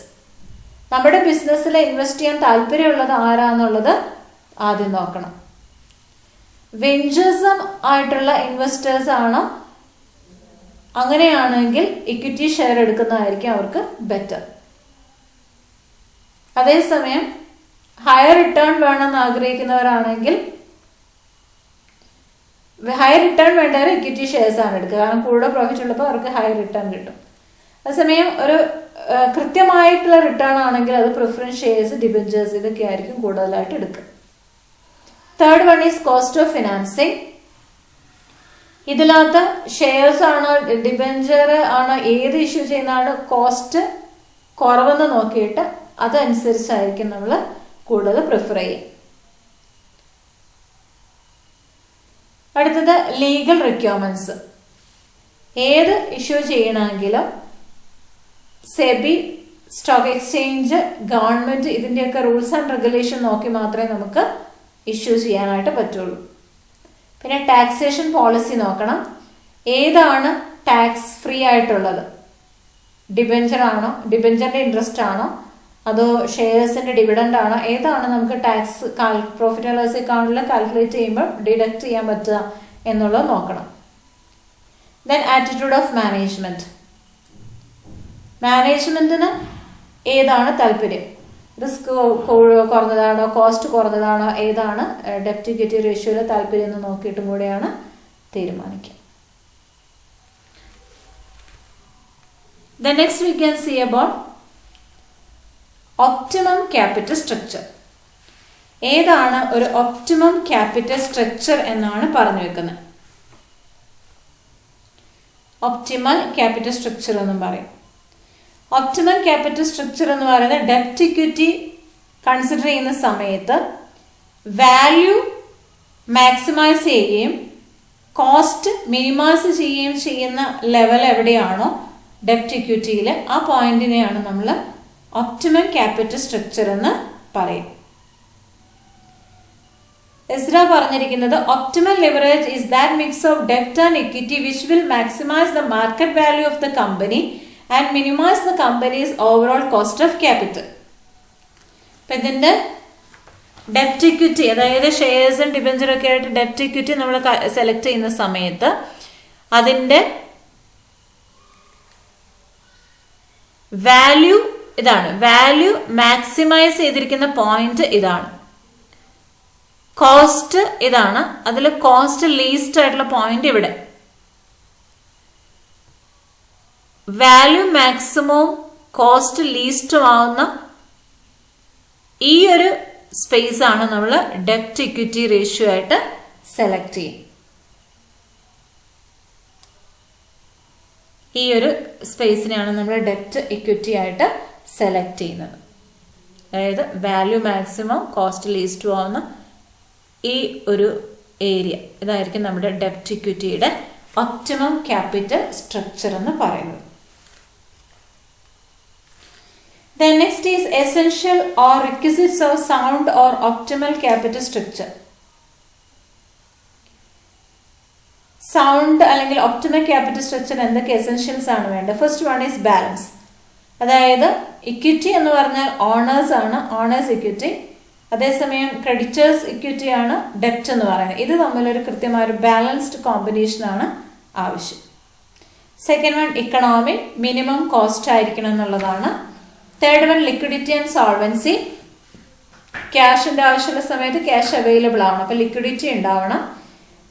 നമ്മുടെ ബിസിനസ്സിൽ ഇൻവെസ്റ്റ് ചെയ്യാൻ താല്പര്യമുള്ളത് ആരാന്നുള്ളത് ആദ്യം നോക്കണം. വെഞ്ചേഴ്സും ആയിട്ടുള്ള ഇൻവെസ്റ്റേഴ്സ് ആണോ, അങ്ങനെയാണെങ്കിൽ ഇക്വിറ്റി ഷെയർ എടുക്കുന്നതായിരിക്കും അവർക്ക് ബെറ്റർ. അതേസമയം ഹയർ റിട്ടേൺ വേണമെന്ന് ആഗ്രഹിക്കുന്നവരാണെങ്കിൽ, ഹയർ റിട്ടേൺ വേണ്ടവർ ഇക്വിറ്റി ഷെയർസ് ആണ് എടുക്കുക. കാരണം കൂടുതൽ പ്രോഫിറ്റ് ഉള്ളപ്പോൾ അവർക്ക് ഹയർ റിട്ടേൺ കിട്ടും. അതേസമയം ഒരു കൃത്യമായിട്ടുള്ള റിട്ടേൺ ആണെങ്കിൽ അത് പ്രിഫറൻസ് ഷെയർസ്, ഡിബഞ്ചേഴ്സ് ഇതൊക്കെ ആയിരിക്കും കൂടുതലായിട്ട് എടുക്കുക. Third one is cost of financing. ഇതിനകത്ത് ഷെയർസ് ആണോ ഡിബഞ്ചർ ആണോ ഏത് ഇഷ്യൂ ചെയ്യുന്നതാണ് കോസ്റ്റ് കുറവെന്ന് നോക്കിയിട്ട് അതനുസരിച്ചായിരിക്കും നമ്മൾ കൂടുതൽ പ്രിഫർ ചെയ്യുക. അടുത്തത് ലീഗൽ റിക്വയർമെന്റ്സ്. ഏത് ഇഷ്യൂ ചെയ്യണമെങ്കിലും സെബി, സ്റ്റോക്ക് എക്സ്ചേഞ്ച്, ഗവൺമെന്റ് ഇതിൻ്റെയൊക്കെ റൂൾസ് ആൻഡ് റെഗുലേഷൻ നോക്കി മാത്രമേ നമുക്ക് ഇഷ്യൂ ചെയ്യാനായിട്ട് പറ്റുള്ളൂ. പിന്നെ ടാക്സേഷൻ പോളിസി നോക്കണം. ഏതാണ് ടാക്സ് ഫ്രീ ആയിട്ടുള്ളത്? ഡിബഞ്ചർ ആണോ, ഡിബഞ്ചറിന്റെ ഇൻട്രസ്റ്റ് ആണോ, അതോ ഷെയർസിന്റെ ഡിവിഡൻഡ് ആണോ, ഏതാണ് നമുക്ക് ടാക്സ് പ്രോഫിറ്റ് ആൻഡ് ലോസ് അക്കൗണ്ടിൽ കാൽക്കുലേറ്റ് ചെയ്യുമ്പോൾ ഡിഡക്ട് ചെയ്യാൻ പറ്റുക എന്നുള്ളത് നോക്കണം. Then attitude of management. മാനേജ്മെന്റിന് ഏതാണ് താല്പര്യം? റിസ്ക് കുറഞ്ഞതാണോ, കോസ്റ്റ് കുറഞ്ഞതാണോ, ഏതാണ് ഡെപ്റ്റ് ഇക്വിറ്റി റേഷ്യോയിലെ താല്പര്യം എന്ന് നോക്കിയിട്ടും കൂടെയാണ് തീരുമാനിക്കുക. Then next we can see about optimum capital structure. ഏതാണ് ഒരു ഒപ്റ്റിമം ക്യാപിറ്റൽ സ്ട്രക്ചർ എന്നാണ് പറഞ്ഞു വെക്കുന്നത്. ഒപ്റ്റിമൽ ക്യാപിറ്റൽ സ്ട്രക്ചർ എന്നും പറയും. ഒപ്റ്റിമൽ ക്യാപിറ്റൽ സ്ട്രക്ചർ എന്ന് പറയുന്നത് ഡെപ്റ്റ് ഇക്വിറ്റി കൺസിഡർ ചെയ്യുന്ന സമയത്ത് വാല്യൂ മാക്സിമൈസ് ചെയ്യുകയും കോസ്റ്റ് മിനിമൈസ് ചെയ്യുകയും ചെയ്യുന്ന ലെവൽ എവിടെയാണോ ഡെപ്റ്റ് ഇക്വിറ്റിയിൽ, ആ പോയിന്റിനെയാണ് നമ്മൾ ഒപ്റ്റിമൽ ക്യാപിറ്റൽ സ്ട്രക്ചർ എന്ന് പറയും. എസ്ര പറഞ്ഞിരിക്കുന്നത് optimal leverage is that mix of ഡെപ്റ്റ് and equity which will maximise the market value of the company and minimise the company's overall cost of capital. അപ്പം ഇതിൻ്റെ ഡെപ്റ്റ് ഇക്വിറ്റി, അതായത് ഷെയർസും ഡിബഞ്ചറും ഒക്കെ ആയിട്ട് ഡെപ്റ്റ് ഇക്വിറ്റി നമ്മൾ സെലക്ട് ചെയ്യുന്ന സമയത്ത് അതിൻ്റെ വാല്യൂ ഇതാണ്, വാല്യൂ മാക്സിമൈസ് ചെയ്തിരിക്കുന്ന പോയിന്റ് ഇതാണ്, കോസ്റ്റ് ഇതാണ്, അതിൽ കോസ്റ്റ് ലീസ്റ്റ് ആയിട്ടുള്ള പോയിന്റ് ഇവിടെ. വാല്യൂ മാക്സിമവും കോസ്റ്റ് ലീസ്റ്റും ആവുന്ന ഈ ഒരു സ്പേസ് ആണ് നമ്മൾ ഡെപ്റ്റ് ഇക്വിറ്റി റേഷ്യോ ആയിട്ട് സെലക്ട് ചെയ്യും. ഈ ഒരു സ്പേസിനെയാണ് നമ്മൾ ഡെപ്റ്റ് ഇക്വിറ്റി ആയിട്ട് സെലക്ട് ചെയ്യുന്നത്. അതായത് വാല്യൂ മാക്സിമം കോസ്റ്റ് ലീസ്റ്റും ആവുന്ന ഈ ഒരു ഏരിയ, ഇതായിരിക്കും നമ്മുടെ ഡെപ്റ്റ് ഇക്വിറ്റിയുടെ ഒപ്റ്റിമം ക്യാപിറ്റൽ സ്ട്രക്ചർ എന്ന് പറയുന്നത്. Then next is essential or requisites of sound or optimal capital structure. Sound അല്ലെങ്കിൽ ഒപ്റ്റിമൽ ക്യാപിറ്റൽ സ്ട്രക്ചർ എന്തൊക്കെ എസെൻഷ്യൽസ് ആണ് വേണ്ടത്? First one is balance. അതായത് ഇക്വിറ്റി എന്ന് പറഞ്ഞാൽ ഓണേഴ്സ് ആണ്, ഓണേഴ്സ് ഇക്വിറ്റി. അതേസമയം ക്രെഡിറ്റേഴ്സ് ഇക്വിറ്റിയാണ് ഡെപ്റ്റ് എന്ന് പറയുന്നത്. ഇത് തമ്മിലൊരു കൃത്യമായ ഒരു ബാലൻസ്ഡ് കോമ്പിനേഷനാണ് ആവശ്യം. Second one economy, minimum cost ആയിരിക്കണം എന്നുള്ളതാണ്. Third one liquidity and solvency, ക്യാഷിന്റെ ആവശ്യമുള്ള സമയത്ത് ക്യാഷ് അവൈലബിൾ ആവണം, അപ്പോൾ ലിക്വിഡിറ്റി ഉണ്ടാവണം.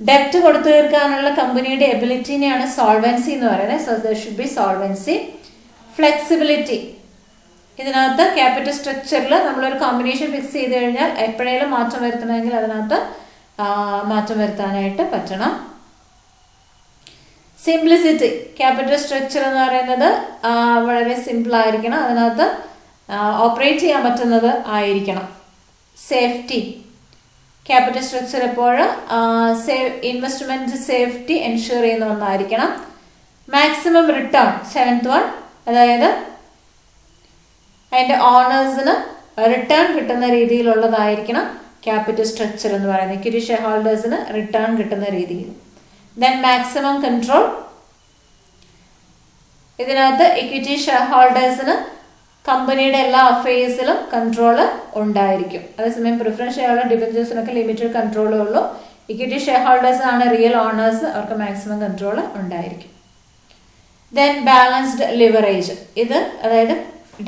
ഡെപ്റ്റ് കൊടുത്തു തീർക്കാനുള്ള കമ്പനിയുടെ എബിലിറ്റിനെയാണ് സോൾവൻസി എന്ന് പറയുന്നത്. So there should be solvency. Flexibility, ഇതിനകത്ത് ക്യാപിറ്റൽ സ്ട്രക്ചറിൽ നമ്മളൊരു കോമ്പിനേഷൻ ഫിക്സ് ചെയ്ത് കഴിഞ്ഞാൽ എപ്പോഴേലും മാറ്റം വരുത്തണമെങ്കിൽ അതിനകത്ത് മാറ്റം വരുത്താനായിട്ട് പറ്റണം. സിംപ്ലിസിറ്റി, ക്യാപിറ്റൽ സ്ട്രക്ചർ എന്ന് പറയുന്നത് വളരെ സിമ്പിൾ ആയിരിക്കണം, അതിനകത്ത് ഓപ്പറേറ്റ് ചെയ്യാൻ പറ്റുന്നത് ആയിരിക്കണം. സേഫ്റ്റി, ക്യാപിറ്റൽ സ്ട്രക്ചർ എപ്പോഴും ഇൻവെസ്റ്റ്മെന്റ് സേഫ്റ്റി എൻഷുർ ചെയ്യുന്ന ഒന്നായിരിക്കണം. മാക്സിമം റിട്ടേൺ, സെവൻത് വൺ, അതായത് അതിന്റെ ഓണേഴ്സിന് റിട്ടേൺ കിട്ടുന്ന രീതിയിലുള്ളതായിരിക്കണം ക്യാപിറ്റൽ സ്ട്രക്ചർ എന്ന് പറയുന്നത്. ഇക്വിറ്റി ഷെയർ ഹോൾഡേഴ്സിന് റിട്ടേൺ കിട്ടുന്ന രീതിയിൽ. ദെൻ മാക്സിമം കൺട്രോൾ, ഇതിനകത്ത് ഇക്വിറ്റി ഷെയർ ഹോൾഡേഴ്സിന് കമ്പനിയുടെ എല്ലാ അഫയേഴ്സിലും കൺട്രോള് ഉണ്ടായിരിക്കും. അതേസമയം പ്രിഫറൻസ് ഷെയർ ഹോൾഡർ ഡിബഞ്ചേഴ്സിനൊക്കെ ലിമിറ്റഡ് കൺട്രോളേ ഉള്ളൂ. ഇക്വിറ്റി ഷെയർ ഹോൾഡേഴ്സ് ആണ് റിയൽ ഓണേഴ്സ്, അവർക്ക് മാക്സിമം കൺട്രോൾ ഉണ്ടായിരിക്കും. ദെൻ ബാലൻസ്ഡ് ലിവറേജ്, ഇത് അതായത്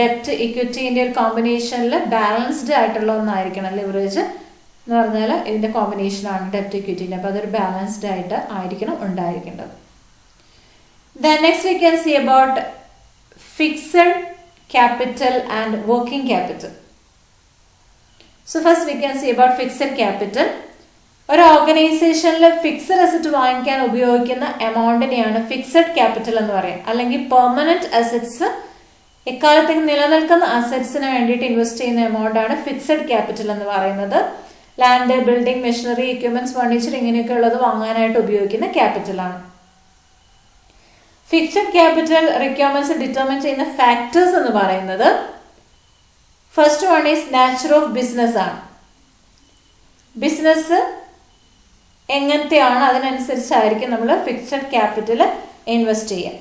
ഡെപ്റ്റ് ഇക്വിറ്റിന്റെ ഒരു കോമ്പിനേഷനിൽ ബാലൻസ്ഡ് ആയിട്ടുള്ള ഒന്നായിരിക്കണം. ലിവറേജ് എന്ന് പറഞ്ഞാൽ ഇതിന്റെ കോമ്പിനേഷനാണ് ഡെപ്റ്റ് ഇക്വിറ്റിന്റെ, അപ്പോൾ അതൊരു ബാലൻസ്ഡ് ആയിട്ട് ആയിരിക്കണം ഉണ്ടായിരിക്കേണ്ടത്. Then next we can see about fixed capital and working capital. So first we can see about fixed capital. ഒരു ഓർഗനൈസേഷനിൽ ഫിക്സഡ് അസറ്റ് വാങ്ങിക്കാൻ ഉപയോഗിക്കുന്ന എമൗണ്ടിനെയാണ് ഫിക്സഡ് ക്യാപിറ്റൽ എന്ന് പറയുന്നത്. അല്ലെങ്കിൽ പെർമനന്റ് അസറ്റ്സ്, എക്കാലത്തേക്ക് നിലനിൽക്കുന്ന അസറ്റ്സിന് വേണ്ടിയിട്ട് ഇൻവെസ്റ്റ് ചെയ്യുന്ന എമൗണ്ട് ആണ് ഫിക്സഡ് ക്യാപിറ്റൽ എന്ന് പറയുന്നത്. Land, building, machinery, equipments, furniture ഇങ്ങനെയൊക്കെ ഉള്ളത് വാങ്ങാനായിട്ട് ഉപയോഗിക്കുന്ന ക്യാപിറ്റലാണ്. ഫിക്സഡ് ക്യാപിറ്റൽ റിക്വയർമെന്റ്സ് ഡിറ്റർമിൻ ചെയ്യുന്ന ഫാക്ടേഴ്സ് എന്ന് പറയുന്നത് first one is nature of business ആണ്. ബിസിനസ് എങ്ങനത്തെയാണ് അതിനനുസരിച്ചായിരിക്കും നമ്മൾ ഫിക്സഡ് ക്യാപിറ്റൽ ഇൻവെസ്റ്റ് ചെയ്യുക.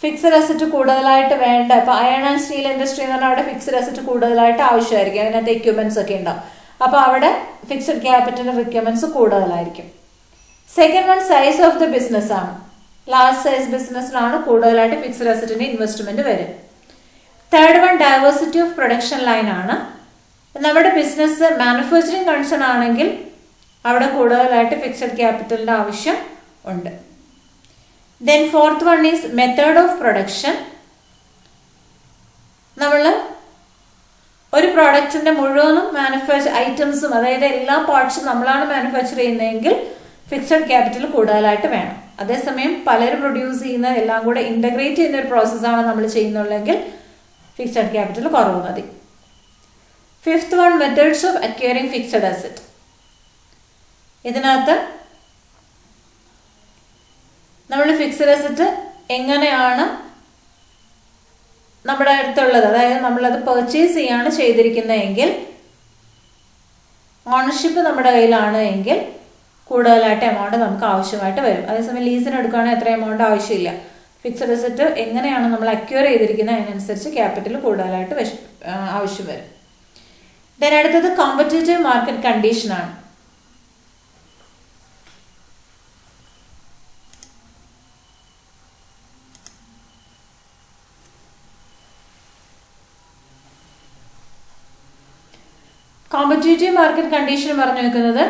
ഫിക്സഡ് അസറ്റ് കൂടുതലായിട്ട് വേണ്ട, ഇപ്പൊ അയൺ ആൻഡ് സ്റ്റീൽ ഇൻഡസ്ട്രി എന്ന് പറഞ്ഞാൽ അവിടെ ഫിക്സഡ് അസറ്റ് കൂടുതലായിട്ട് ആവശ്യമായിരിക്കും, അതിനകത്ത് എക്യുപ്മെന്റ്സ് ഒക്കെ ഉണ്ടാവും, അപ്പൊ അവിടെ ഫിക്സഡ് ക്യാപിറ്റൽ റിക്വയർമെന്റ്സ് കൂടുതലായിരിക്കും. Second one size of the business ആണ്. ലാർജ് സൈസ് ബിസിനസ്സിലാണ് കൂടുതലായിട്ട് ഫിക്സഡ് അസറ്റിന്റെ ഇൻവെസ്റ്റ്മെന്റ് വരും. Third one diversity of production line ആണ്. നമ്മുടെ ബിസിനസ് മാനുഫാക്ചറിങ് കൺസേൺ ആണെങ്കിൽ അവിടെ കൂടുതലായിട്ട് ഫിക്സഡ് ക്യാപിറ്റലിന്റെ ആവശ്യം ഉണ്ട്. Then fourth one is method of production. നമ്മൾ ഒരു പ്രോഡക്റ്റിന്റെ മുഴുവനും മാനുഫാക്ചർ ഐറ്റംസും, അതായത് എല്ലാ പാർട്സും നമ്മളാണ് മാനുഫാക്ചർ ചെയ്യുന്നതെങ്കിൽ ഫിക്സഡ് ക്യാപിറ്റൽ കൂടുതലായിട്ട് വേണം. അതേസമയം പലരും പ്രൊഡ്യൂസ് ചെയ്യുന്ന എല്ലാം കൂടെ ഇന്റഗ്രേറ്റ് ചെയ്യുന്ന ഒരു പ്രോസസ്സാണ് നമ്മൾ ചെയ്യുന്നുള്ളെങ്കിൽ ഫിക്സഡ് ക്യാപിറ്റൽ കുറവ് മതി. Fifth one methods of acquiring fixed asset. ഇതിനകത്ത് നമ്മൾ ഫിക്സഡ് അസറ്റ് എങ്ങനെയാണ് നമ്മുടെ അടുത്തുള്ളത്, അതായത് നമ്മളത് പർച്ചേസ് ചെയ്യാണ് ചെയ്തിരിക്കുന്നതെങ്കിൽ, ഓണർഷിപ്പ് നമ്മുടെ കയ്യിലാണ് എങ്കിൽ കൂടുതലായിട്ട് എമൗണ്ട് നമുക്ക് ആവശ്യമായിട്ട് വരും. അതേസമയം ലീസിന് എടുക്കുകയാണെങ്കിൽ എത്ര എമൗണ്ട് ആവശ്യമില്ല. ഫിക്സഡ് അസറ്റ് എങ്ങനെയാണ് നമ്മൾ അക്വയർ ചെയ്തിരിക്കുന്നത് അതിനനുസരിച്ച് ക്യാപിറ്റൽ കൂടുതലായിട്ട് ആവശ്യം വരും. ദെൻ അടുത്തത് കോമ്പറ്റീറ്റീവ് മാർക്കറ്റ് കണ്ടീഷനാണ്. കോമ്പറ്റീറ്റീവ് മാർക്കറ്റ് കണ്ടീഷൻ പറഞ്ഞു വെക്കുന്നത്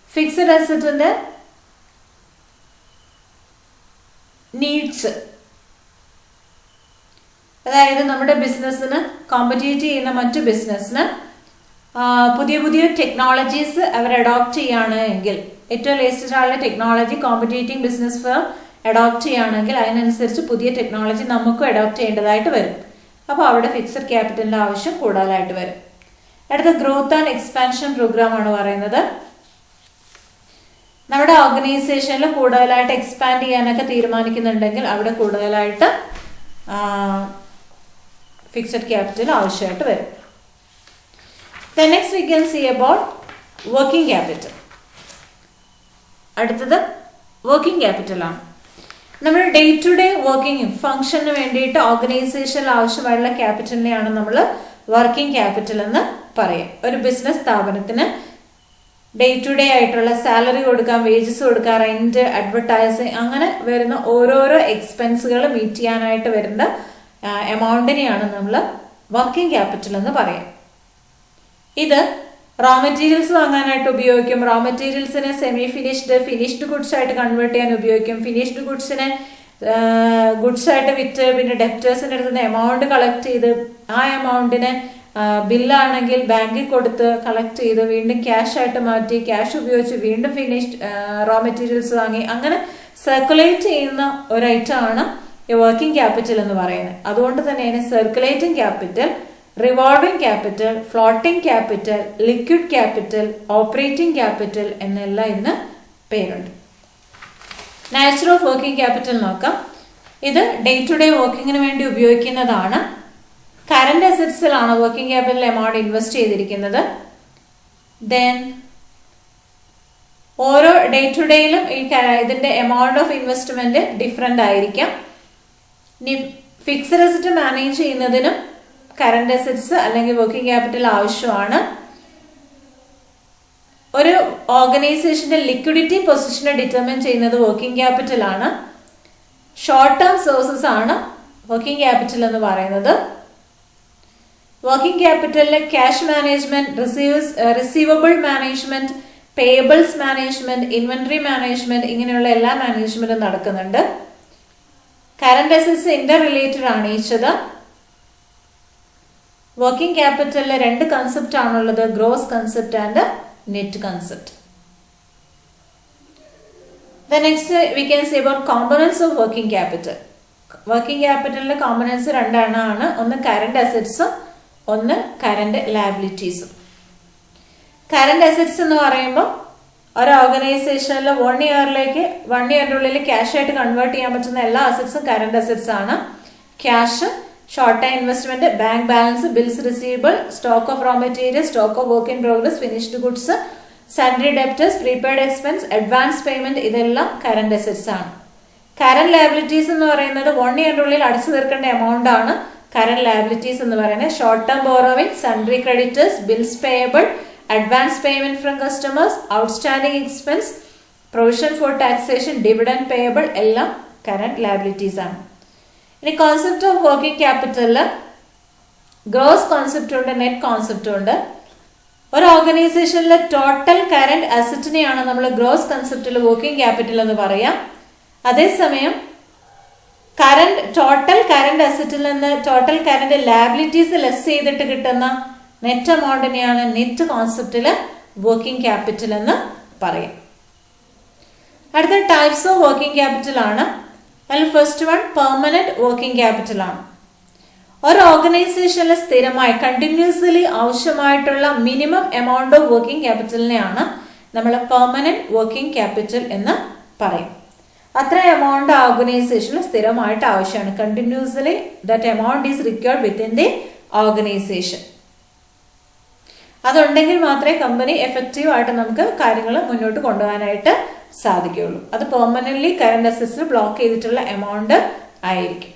ഫിക്സഡ് അസറ്റിന്റെ നീഡ്സ്, അതായത് നമ്മുടെ ബിസിനസ്സിന് കോമ്പറ്റീറ്റ് ചെയ്യുന്ന മറ്റു ബിസിനസ്സിന് പുതിയ പുതിയ ടെക്നോളജീസ് അവർ അഡോപ്റ്റ് ചെയ്യുകയാണ് എങ്കിൽ, ഏറ്റവും ലേറ്റസ്റ്റ് ആളുടെ ടെക്നോളജി കോമ്പറ്റീറ്റിംഗ് ബിസിനസ് ഫേം അഡോപ്റ്റ് ചെയ്യുകയാണെങ്കിൽ അതിനനുസരിച്ച് പുതിയ ടെക്നോളജി നമുക്കും അഡോപ്റ്റ് ചെയ്യേണ്ടതായിട്ട് വരും. അപ്പോൾ അവിടെ ഫിക്സഡ് ക്യാപിറ്റലിന്റെ ആവശ്യം കൂടുതലായിട്ട് വരും. അടുത്ത ഗ്രോത്ത് ആൻഡ് എക്സ്പാൻഷൻ പ്രോഗ്രാം ആണ് പറയുന്നത്. നമ്മുടെ ഓർഗനൈസേഷനിൽ കൂടുതലായിട്ട് എക്സ്പാൻഡ് ചെയ്യാനൊക്കെ തീരുമാനിക്കുന്നുണ്ടെങ്കിൽ അവിടെ കൂടുതലായിട്ട് ഫിക്സഡ് ക്യാപിറ്റൽ ആവശ്യമായിട്ട് വരും. Then next we can see about working capital. അടുത്തത് വർക്കിംഗ് ക്യാപിറ്റൽ ആണ്. നമ്മൾ ഡേ ടു ഡേ വർക്കിംഗ് ഫംഗ്ഷന് വേണ്ടിയിട്ട് ഓർഗനൈസേഷനിൽ ആവശ്യമായുള്ള ക്യാപിറ്റലിനെയാണ് നമ്മൾ വർക്കിംഗ് ക്യാപിറ്റൽ എന്ന് പറയാം. ഒരു ബിസിനസ് സ്ഥാപനത്തിന് ഡേ ടു ഡേ ആയിട്ടുള്ള സാലറി കൊടുക്കാം, വേജസ് കൊടുക്കാം, റെന്റ്, അഡ്വർടൈസിങ്, അങ്ങനെ വരുന്ന ഓരോരോ എക്സ്പെൻസുകൾ മീറ്റ് ചെയ്യാനായിട്ട് വരുന്ന എമൗണ്ടിനെയാണ് നമ്മൾ വർക്കിംഗ് ക്യാപിറ്റൽ എന്ന് പറയാം. ഇത് റോ മെറ്റീരിയൽസ് വാങ്ങാനായിട്ട് ഉപയോഗിക്കും. റോ മെറ്റീരിയൽസിനെ സെമി ഫിനിഷ്ഡ് ഗുഡ്സ് ആയിട്ട് കൺവേർട്ട് ചെയ്യാൻ ഉപയോഗിക്കും. ഫിനിഷ്ഡ് ഗുഡ്സിനെ ഗുഡ്സ് ആയിട്ട് വിറ്റ് പിന്നെ ഡെപ്റ്റേഴ്സിൻ്റെ അടുത്ത് നിന്ന് എമൗണ്ട് കളക്ട് ചെയ്ത് ആ എമൗണ്ടിനെ ബില്ലാണെങ്കിൽ ബാങ്കിൽ കൊടുത്ത് കളക്ട് ചെയ്ത് വീണ്ടും ക്യാഷ് ആയിട്ട് മാറ്റി ക്യാഷ് ഉപയോഗിച്ച് വീണ്ടും ഫിനിഷ്ഡ് റോ മെറ്റീരിയൽസ് വാങ്ങി അങ്ങനെ സർക്കുലേറ്റ് ചെയ്യുന്ന ഒരു ഐറ്റം ആണ് ഈ വർക്കിംഗ് ക്യാപിറ്റൽ എന്ന് പറയുന്നത്. അതുകൊണ്ട് തന്നെ ഇതിന് circulating capital, revolving capital, floating capital, liquid capital, operating capital എന്നെല്ലാം ഇന്ന് പേരുണ്ട്. നാച്ചർ ഓഫ് വർക്കിംഗ് ക്യാപിറ്റൽ നോക്കാം. ഇത് ഡേ ടു ഡേ വർക്കിങ്ങിന് വേണ്ടി ഉപയോഗിക്കുന്നതാണ്. കറന്റ് അസറ്റ്സിലാണ് വർക്കിംഗ് ക്യാപിറ്റൽ എമൗണ്ട് ഇൻവെസ്റ്റ് ചെയ്തിരിക്കുന്നത്. ദെൻ ഓരോ ഡേ ടു ഡേയിലും ഇതിന്റെ എമൗണ്ട് ഓഫ് ഇൻവെസ്റ്റ്മെന്റ് ഡിഫറെന്റ് ആയിരിക്കാം. ഫിക്സഡ് അസറ്റ് മാനേജ് ചെയ്യുന്നതിനും കറന്റ് അസറ്റ്സ് അല്ലെങ്കിൽ വർക്കിംഗ് ക്യാപിറ്റൽ ആവശ്യമാണ്. ഒരു ഓർഗനൈസേഷന്റെ ലിക്വിഡിറ്റി പൊസിഷനെ ഡിറ്റർമിൻ ചെയ്യുന്നത് വർക്കിംഗ് ക്യാപിറ്റൽ ആണ്. ഷോർട്ട് ടേം സോഴ്സസ് ആണ് വർക്കിംഗ് ക്യാപിറ്റൽ എന്ന് പറയുന്നത്. വർക്കിംഗ് ക്യാപിറ്റലിലെ cash management, receivable management, payables management, inventory management, ഇങ്ങനെയുള്ള എല്ലാ മാനേജ്മെന്റും നടക്കുന്നുണ്ട്. കറന്റ് അസറ്റ്സ് ഇന്റർ റിലേറ്റഡ് ആണ് ഈച്ചത്. വർക്കിംഗ് ക്യാപിറ്റലിലെ രണ്ട് കൺസെപ്റ്റ് ആണുള്ളത്, gross concept and net concept. The next we can say about components of working capital. Working ക്യാപിറ്റലിന്റെ components രണ്ടെണ്ണമാണ്. ഒന്ന് കറന്റ് അസറ്റ്സും ഒന്ന് കറന്റ് ലയബിലിറ്റീസും. കറന്റ് അസറ്റ്സ് എന്ന് പറയുമ്പോൾ ഒരു ഓർഗനൈസേഷനിൽ 1 ഇയറിന്റെ ഉള്ളിൽ ക്യാഷ് ആയിട്ട് കൺവേർട്ട് ചെയ്യാൻ പറ്റുന്ന എല്ലാ അസറ്റ്സും കറന്റ് അസറ്റ്സ് ആണ്. Cash, short time investment, bank balance, bills receivable, stock of raw material, stock of work in progress, finished goods, sundry debtors, prepaid expense, advance payment, ഇതെല്ലാം കറന്റ് അസറ്റ്സ് ആണ്. Current liabilities എന്ന് പറയുന്നത് 1 ഇയറിന്റെ ഉള്ളിൽ അടച്ചു തീർക്കേണ്ട amount ആണ് current liabilities എന്ന് പറയുന്നത്. Short term borrowing, sundry creditors, bills payable, advance payment from customers, outstanding expense, provision for taxation, dividend payable എല്ലാം കറന്റ് ലയബിലിറ്റീസ് ആണ്. ഇനി കോൺസെപ്റ്റ് ഓഫ് വർക്കിംഗ് ക്യാപിറ്റലിൽ ഗ്രോസ് കോൺസെപ്റ്റ് ഉണ്ട്, നെറ്റ് കോൺസെപ്റ്റ് ഉണ്ട്. ഒരു ഓർഗനൈസേഷനിലെ ടോട്ടൽ കറന്റ് അസറ്റിനെയാണ് നമ്മൾ ഗ്രോസ് കൺസെപ്റ്റിൽ വർക്കിംഗ് ക്യാപിറ്റൽ എന്ന് പറയാം. അതേസമയം ടോട്ടൽ കറന്റ് അസറ്റിൽ നിന്ന് ടോട്ടൽ കറന്റ് ലയബിലിറ്റീസ് ലെസ് ചെയ്തിട്ട് കിട്ടുന്ന നെറ്റ് എമൗണ്ടിനെയാണ് നെറ്റ് കോൺസെപ്റ്റിൽ വർക്കിംഗ് ക്യാപിറ്റൽ എന്ന് പറയും. അടുത്ത ടൈപ്സ് ഓഫ് വർക്കിംഗ് ക്യാപിറ്റൽ ആണ്. അതിൽ first one permanent working capital ആണ്. ഒരു ഓർഗനൈസേഷനിൽ സ്ഥിരമായി കണ്ടിന്യൂസ്ലി ആവശ്യമായിട്ടുള്ള മിനിമം എമൗണ്ട് ഓഫ് വർക്കിംഗ് ക്യാപിറ്റലിനെയാണ് നമ്മൾ പെർമനന്റ് വർക്കിംഗ് ക്യാപിറ്റൽ എന്ന് പറയും. അത്ര എമൗണ്ട് ഓർഗനൈസേഷനിൽ സ്ഥിരമായിട്ട് ആവശ്യമാണ്. Continuously that amount is required within the organisation. അതുണ്ടെങ്കിൽ മാത്രമേ കമ്പനി എഫക്റ്റീവ് ആയിട്ട് നമുക്ക് കാര്യങ്ങൾ മുന്നോട്ട് കൊണ്ടുപോകാനായിട്ട് സാധിക്കുകയുള്ളൂ. അത് പെർമനന്റ്ലി കറന്റ് അസറ്റ്സിൽ ബ്ലോക്ക് ചെയ്തിട്ടുള്ള എമൗണ്ട് ആയിരിക്കും.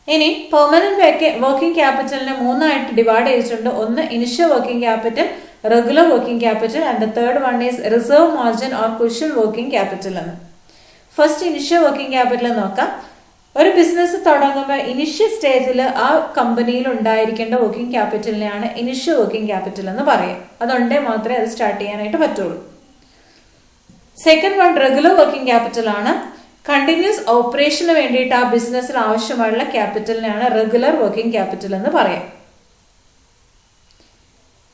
ഇനി പെർമനന്റ് വർക്കിംഗ് ക്യാപിറ്റലിനെ 3 ആയിട്ട് ഡിവൈഡ് ചെയ്തിട്ടുണ്ട്. ഒന്ന് initial working capital, regular working capital and the third one is reserve margin or cushion working capital എന്ന്. ഫസ്റ്റ് ഇനിഷ്യൽ വർക്കിംഗ് ക്യാപിറ്റൽ നോക്കാം. ഒരു ബിസിനസ് തുടങ്ങുമ്പോൾ ഇനിഷ്യൽ സ്റ്റേജിൽ ആ കമ്പനിയിൽ ഉണ്ടായിരിക്കേണ്ട വർക്കിംഗ് ക്യാപിറ്റലിനെയാണ് ഇനിഷ്യൽ വർക്കിംഗ് ക്യാപിറ്റൽ എന്ന് പറയും. അതുണ്ടേ മാത്രമേ അത് സ്റ്റാർട്ട് ചെയ്യാനായിട്ട് പറ്റുള്ളൂ. Second one regular working capital ആണ്. കണ്ടിന്യൂസ് ഓപ്പറേഷന് വേണ്ടിയിട്ട് ആ ബിസിനസ്സിൽ ആവശ്യമായുള്ള ക്യാപിറ്റലിനെയാണ് റെഗുലർ വർക്കിംഗ് ക്യാപിറ്റൽ എന്ന് പറയാം.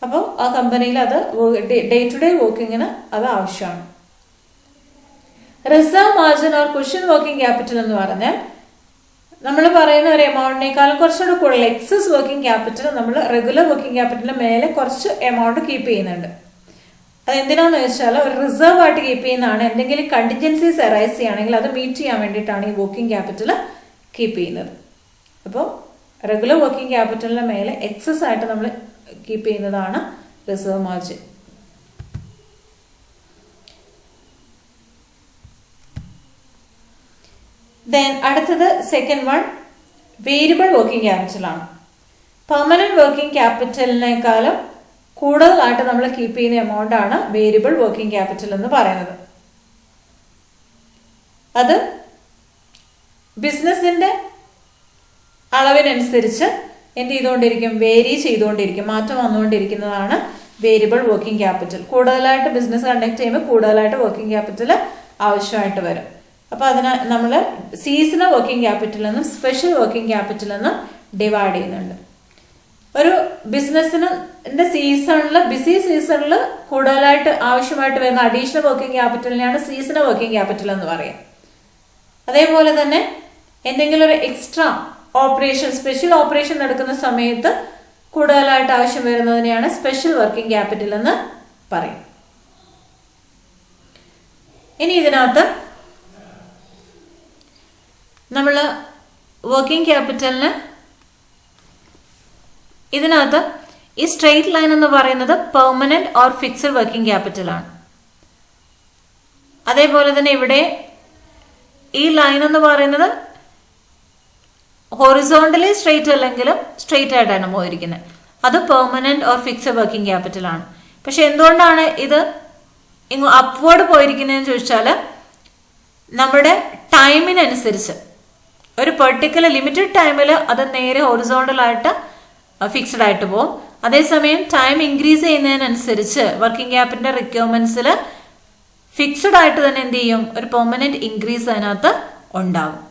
അപ്പോൾ ആ കമ്പനിയിൽ അത് ഡേ ടു ഡേ വർക്കിങ്ങിന് അത് ആവശ്യമാണ്. Reserve margin or cushion working capital എന്ന് പറഞ്ഞാൽ നമ്മൾ പറയുന്ന ഒരു എമൗണ്ടിനേക്കാളും കുറച്ചുകൂടെ കൂടുതൽ എക്സസ് വർക്കിംഗ് ക്യാപിറ്റൽ നമ്മൾ റെഗുലർ വർക്കിംഗ് ക്യാപിറ്റലിന് മേലെ കുറച്ച് എമൗണ്ട് കീപ്പ് ചെയ്യുന്നുണ്ട്. അതെന്തിനാന്ന് വെച്ചാൽ ഒരു റിസർവ് ആയിട്ട് കീപ്പ് ചെയ്യുന്നതാണ്. എന്തെങ്കിലും കണ്ടിൻജൻസീസ് അറൈസ് ചെയ്യുകയാണെങ്കിൽ അത് മീറ്റ് ചെയ്യാൻ വേണ്ടിയിട്ടാണ് ഈ വർക്കിംഗ് ക്യാപിറ്റൽ കീപ്പ് ചെയ്യുന്നത്. അപ്പോൾ റെഗുലർ വർക്കിംഗ് ക്യാപിറ്റലിന് മേലെ എക്സസ് ആയിട്ട് നമ്മൾ കീപ്പ് ചെയ്യുന്നതാണ് റിസർവ് മാർജിൻ. ദെൻ അടുത്തത് second one variable working capital ആണ്. പെർമനന്റ് വർക്കിംഗ് ക്യാപിറ്റലിനേക്കാളും കൂടുതലായിട്ട് നമ്മൾ കീപ്പ് ചെയ്യുന്ന എമൗണ്ട് ആണ് വേരിയബിൾ വർക്കിംഗ് ക്യാപിറ്റൽ എന്ന് പറയുന്നത്. അത് ബിസിനസിന്റെ അളവിനനുസരിച്ച് എന്ത് ചെയ്തുകൊണ്ടിരിക്കും, വേരി ചെയ്തുകൊണ്ടിരിക്കും, മാറ്റം വന്നുകൊണ്ടിരിക്കുന്നതാണ് വേരിയബിൾ വർക്കിംഗ് ക്യാപിറ്റൽ. കൂടുതലായിട്ട് ബിസിനസ് കണ്ടക്ട് ചെയ്യുമ്പോൾ കൂടുതലായിട്ട് വർക്കിംഗ് ക്യാപിറ്റൽ ആവശ്യമായിട്ട് വരും. അപ്പൊ അതിന് നമ്മൾ സീസണൽ വർക്കിംഗ് ക്യാപിറ്റൽ എന്നും സ്പെഷ്യൽ വർക്കിംഗ് ക്യാപിറ്റൽ എന്നും ഡിവൈഡ് ചെയ്യുന്നുണ്ട്. ഒരു ബിസിനസിന്റെ ബിസി സീസണിൽ കൂടുതലായിട്ട് ആവശ്യമായിട്ട് വരുന്ന അഡീഷണൽ വർക്കിംഗ് ക്യാപിറ്റലിനെയാണ് സീസണൽ വർക്കിംഗ് ക്യാപിറ്റൽ എന്ന് പറയുക. അതേപോലെ തന്നെ എന്തെങ്കിലും ഒരു എക്സ്ട്രാ ഓപ്പറേഷൻ, സ്പെഷ്യൽ ഓപ്പറേഷൻ നടക്കുന്ന സമയത്ത് കൂടുതലായിട്ട് ആവശ്യം വരുന്നതിനെയാണ് സ്പെഷ്യൽ വർക്കിംഗ് ക്യാപിറ്റൽ എന്ന് പറയും. ഇനി ഇതിനകത്ത് നമ്മൾ വർക്കിംഗ് ക്യാപിറ്റലിന് ഇതിനകത്ത് ഈ സ്ട്രെയിറ്റ് ലൈൻ എന്ന് പറയുന്നത് permanent or fixed working capital ആണ്. അതേപോലെ തന്നെ ഇവിടെ ഈ ലൈൻ എന്ന് പറയുന്നത് ഹൊറിസോണ്ടലി സ്ട്രെയിറ്റ് അല്ലെങ്കിലും സ്ട്രെയിറ്റ് ആയിട്ടാണ് പോയിരിക്കുന്നത്. അത് permanent or fixed working capital ആണ്. പക്ഷെ എന്തുകൊണ്ടാണ് ഇത് അപ്വേർഡ് പോയിരിക്കുന്നതെന്ന് ചോദിച്ചാൽ നമ്മുടെ ടൈമിനനുസരിച്ച് ഒരു പെർട്ടിക്കുലർ ലിമിറ്റഡ് ടൈമിൽ അത് നേരെ ഹൊറിസോണ്ടലായിട്ട് ഫിക്സഡ് ആയിട്ട് പോകും. അതേസമയം ടൈം ഇൻക്രീസ് ചെയ്യുന്നതിനനുസരിച്ച് വർക്കിംഗ് ക്യാപിറ്റലിന്റെ റിക്വയർമെന്റ്സിൽ ഫിക്സഡ് ആയിട്ട് തന്നെ എന്ത് ചെയ്യും, ഒരു പെർമനന്റ് ഇൻക്രീസ് അതിനകത്ത് ഉണ്ടാകും.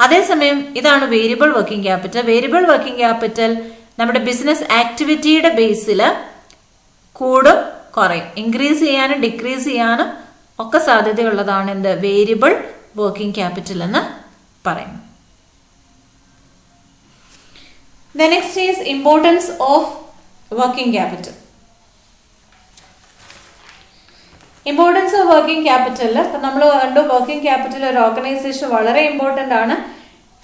അതേസമയം ഇതാണ് variable working capital. Variable working capital നമ്മുടെ ബിസിനസ് ആക്ടിവിറ്റിയുടെ ബേസിൽ കൂടും കുറയും, ഇൻക്രീസ് ചെയ്യാനും ഡിക്രീസ് ചെയ്യാനും ഒക്കെ സാധ്യതയുള്ളതാണ് എന്ത്, വേരിയബിൾ വർക്കിംഗ് ക്യാപിറ്റൽ എന്ന് പറയുന്നത്. The next is importance of working capital. Importance of working capital നമ്മൾ കണ്ടു. വർക്കിംഗ് ക്യാപിറ്റൽ ഒരു ഓർഗനൈസേഷൻ വളരെ ഇമ്പോർട്ടൻ്റ് ആണ്.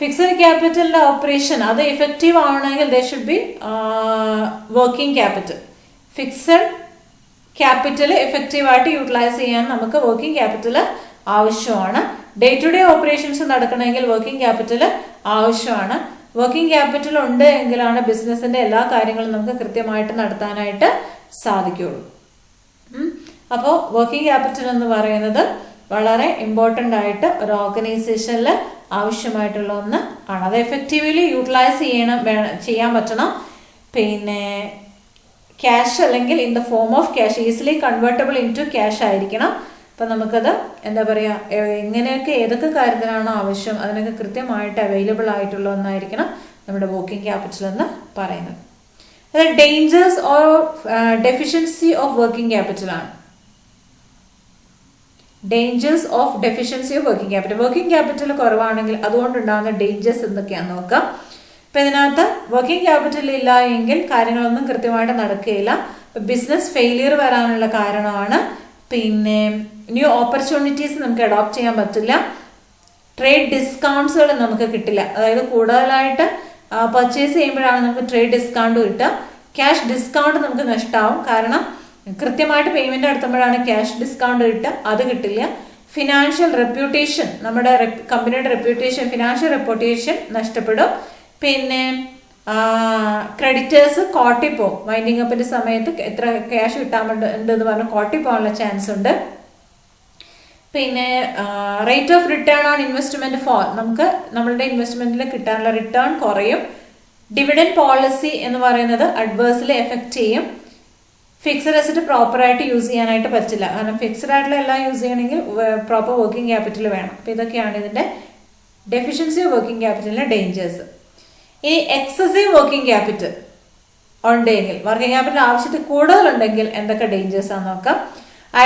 ഫിക്സഡ് ക്യാപിറ്റലിന്റെ ഓപ്പറേഷൻ അത് ഇഫക്റ്റീവ് ആവണമെങ്കിൽ they should be working capital. Fixed capital എഫക്റ്റീവായിട്ട് യൂട്ടിലൈസ് ചെയ്യാൻ നമുക്ക് വർക്കിംഗ് ക്യാപിറ്റൽ ആവശ്യമാണ്. ഡേ ടു ഡേ ഓപ്പറേഷൻസ് നടക്കണമെങ്കിൽ വർക്കിംഗ് ക്യാപിറ്റൽ ആവശ്യമാണ്. വർക്കിംഗ് ക്യാപിറ്റൽ ഉണ്ട് എങ്കിലാണ് ബിസിനസിന്റെ എല്ലാ കാര്യങ്ങളും നമുക്ക് കൃത്യമായിട്ട് നടത്താനായിട്ട് സാധിക്കുകയുള്ളൂ. അപ്പോൾ വർക്കിംഗ് ക്യാപിറ്റൽ എന്ന് പറയുന്നത് വളരെ ഇമ്പോർട്ടൻ്റ് ആയിട്ട് ഒരു ഓർഗനൈസേഷനിൽ ആവശ്യമായിട്ടുള്ള ഒന്ന് ആണ്. അത് എഫക്റ്റീവ്ലി യൂട്ടിലൈസ് ചെയ്യാൻ പറ്റണം. പിന്നെ ക്യാഷ് അല്ലെങ്കിൽ in the form of cash, easily convertible in to cash ആയിരിക്കണം. അപ്പം നമുക്കത് എന്താ പറയുക, എങ്ങനെയൊക്കെ ഏതൊക്കെ കാര്യത്തിനാണോ ആവശ്യം അതിനൊക്കെ കൃത്യമായിട്ട് അവൈലബിൾ ആയിട്ടുള്ള ഒന്നായിരിക്കണം നമ്മുടെ വർക്കിംഗ് ക്യാപിറ്റൽ എന്ന് പറയുന്നത്. അത് dangers or deficiency of working capital ആണ്. Dangers of deficiency of working capital. Working capital കുറവാണെങ്കിൽ അതുകൊണ്ടുണ്ടാകുന്ന ഡേഞ്ചേഴ്സ് എന്തൊക്കെയാണെന്ന് നോക്കാം. ഇപ്പം ഇതിനകത്ത് വർക്കിംഗ് ക്യാപിറ്റൽ ഇല്ല എങ്കിൽ കാര്യങ്ങളൊന്നും കൃത്യമായിട്ട് നടക്കുകയില്ല. ബിസിനസ് ഫെയിലിയർ വരാനുള്ള കാരണമാണ്. പിന്നെ ന്യൂ ഓപ്പർച്യൂണിറ്റീസ് നമുക്ക് അഡോപ്റ്റ് ചെയ്യാൻ പറ്റില്ല. ട്രേഡ് ഡിസ്കൗണ്ട്സുകൾ നമുക്ക് കിട്ടില്ല. അതായത് കൂടുതലായിട്ട് പർച്ചേസ് ചെയ്യുമ്പോഴാണ് നമുക്ക് ട്രേഡ് ഡിസ്കൗണ്ട് കിട്ടുക. ക്യാഷ് ഡിസ്കൗണ്ട് നമുക്ക് നഷ്ടമാവും. കാരണം കൃത്യമായിട്ട് പേയ്മെന്റ് നടത്തുമ്പോഴാണ് ക്യാഷ് ഡിസ്കൗണ്ട് കിട്ടുക, അത് കിട്ടില്ല. ഫിനാൻഷ്യൽ റെപ്യൂട്ടേഷൻ, നമ്മുടെ കമ്പനിയുടെ റെപ്യൂട്ടേഷൻ, ഫിനാൻഷ്യൽ റെപ്യൂട്ടേഷൻ നഷ്ടപ്പെടും. പിന്നെ ക്രെഡിറ്റേഴ്സ് കോട്ടിപ്പോവും. വൈൻഡിങ് അപ്പിന്റെ സമയത്ത് എത്ര ക്യാഷ് കിട്ടാനുണ്ടെന്ന് പറഞ്ഞ് കോട്ടിപ്പോകാനുള്ള ചാൻസ് ഉണ്ട്. പിന്നെ rate of return on investment fall, നമുക്ക് നമ്മളുടെ ഇൻവെസ്റ്റ്മെന്റിൽ കിട്ടാനുള്ള റിട്ടേൺ കുറയും. ഡിവിഡൻഡ് പോളിസി എന്ന് പറയുന്നത് അഡ്വേഴ്സിലി എഫക്ട് ചെയ്യും. ഫിക്സഡ് അസറ്റ് പ്രോപ്പറായിട്ട് യൂസ് ചെയ്യാനായിട്ട് പറ്റില്ല. കാരണം ഫിക്സഡ് ആയിട്ടുള്ള എല്ലാം യൂസ് ചെയ്യണമെങ്കിൽ പ്രോപ്പർ വർക്കിംഗ് ക്യാപിറ്റൽ വേണം. അപ്പം ഇതൊക്കെയാണ് ഇതിന്റെ ഡെഫിഷ്യൻസി ഓഫ് വർക്കിംഗ് ക്യാപിറ്റലിന്റെ ഡേഞ്ചേഴ്സ്. ഇനി എക്സസീവ് വർക്കിംഗ് ക്യാപിറ്റൽ ഉണ്ടെങ്കിൽ, വർക്കിംഗ് ക്യാപിറ്റൽ ആവശ്യത്തിൽ കൂടുതലുണ്ടെങ്കിൽ എന്തൊക്കെ ഡേഞ്ചേഴ്സ് ആണെന്ന് നോക്കാം.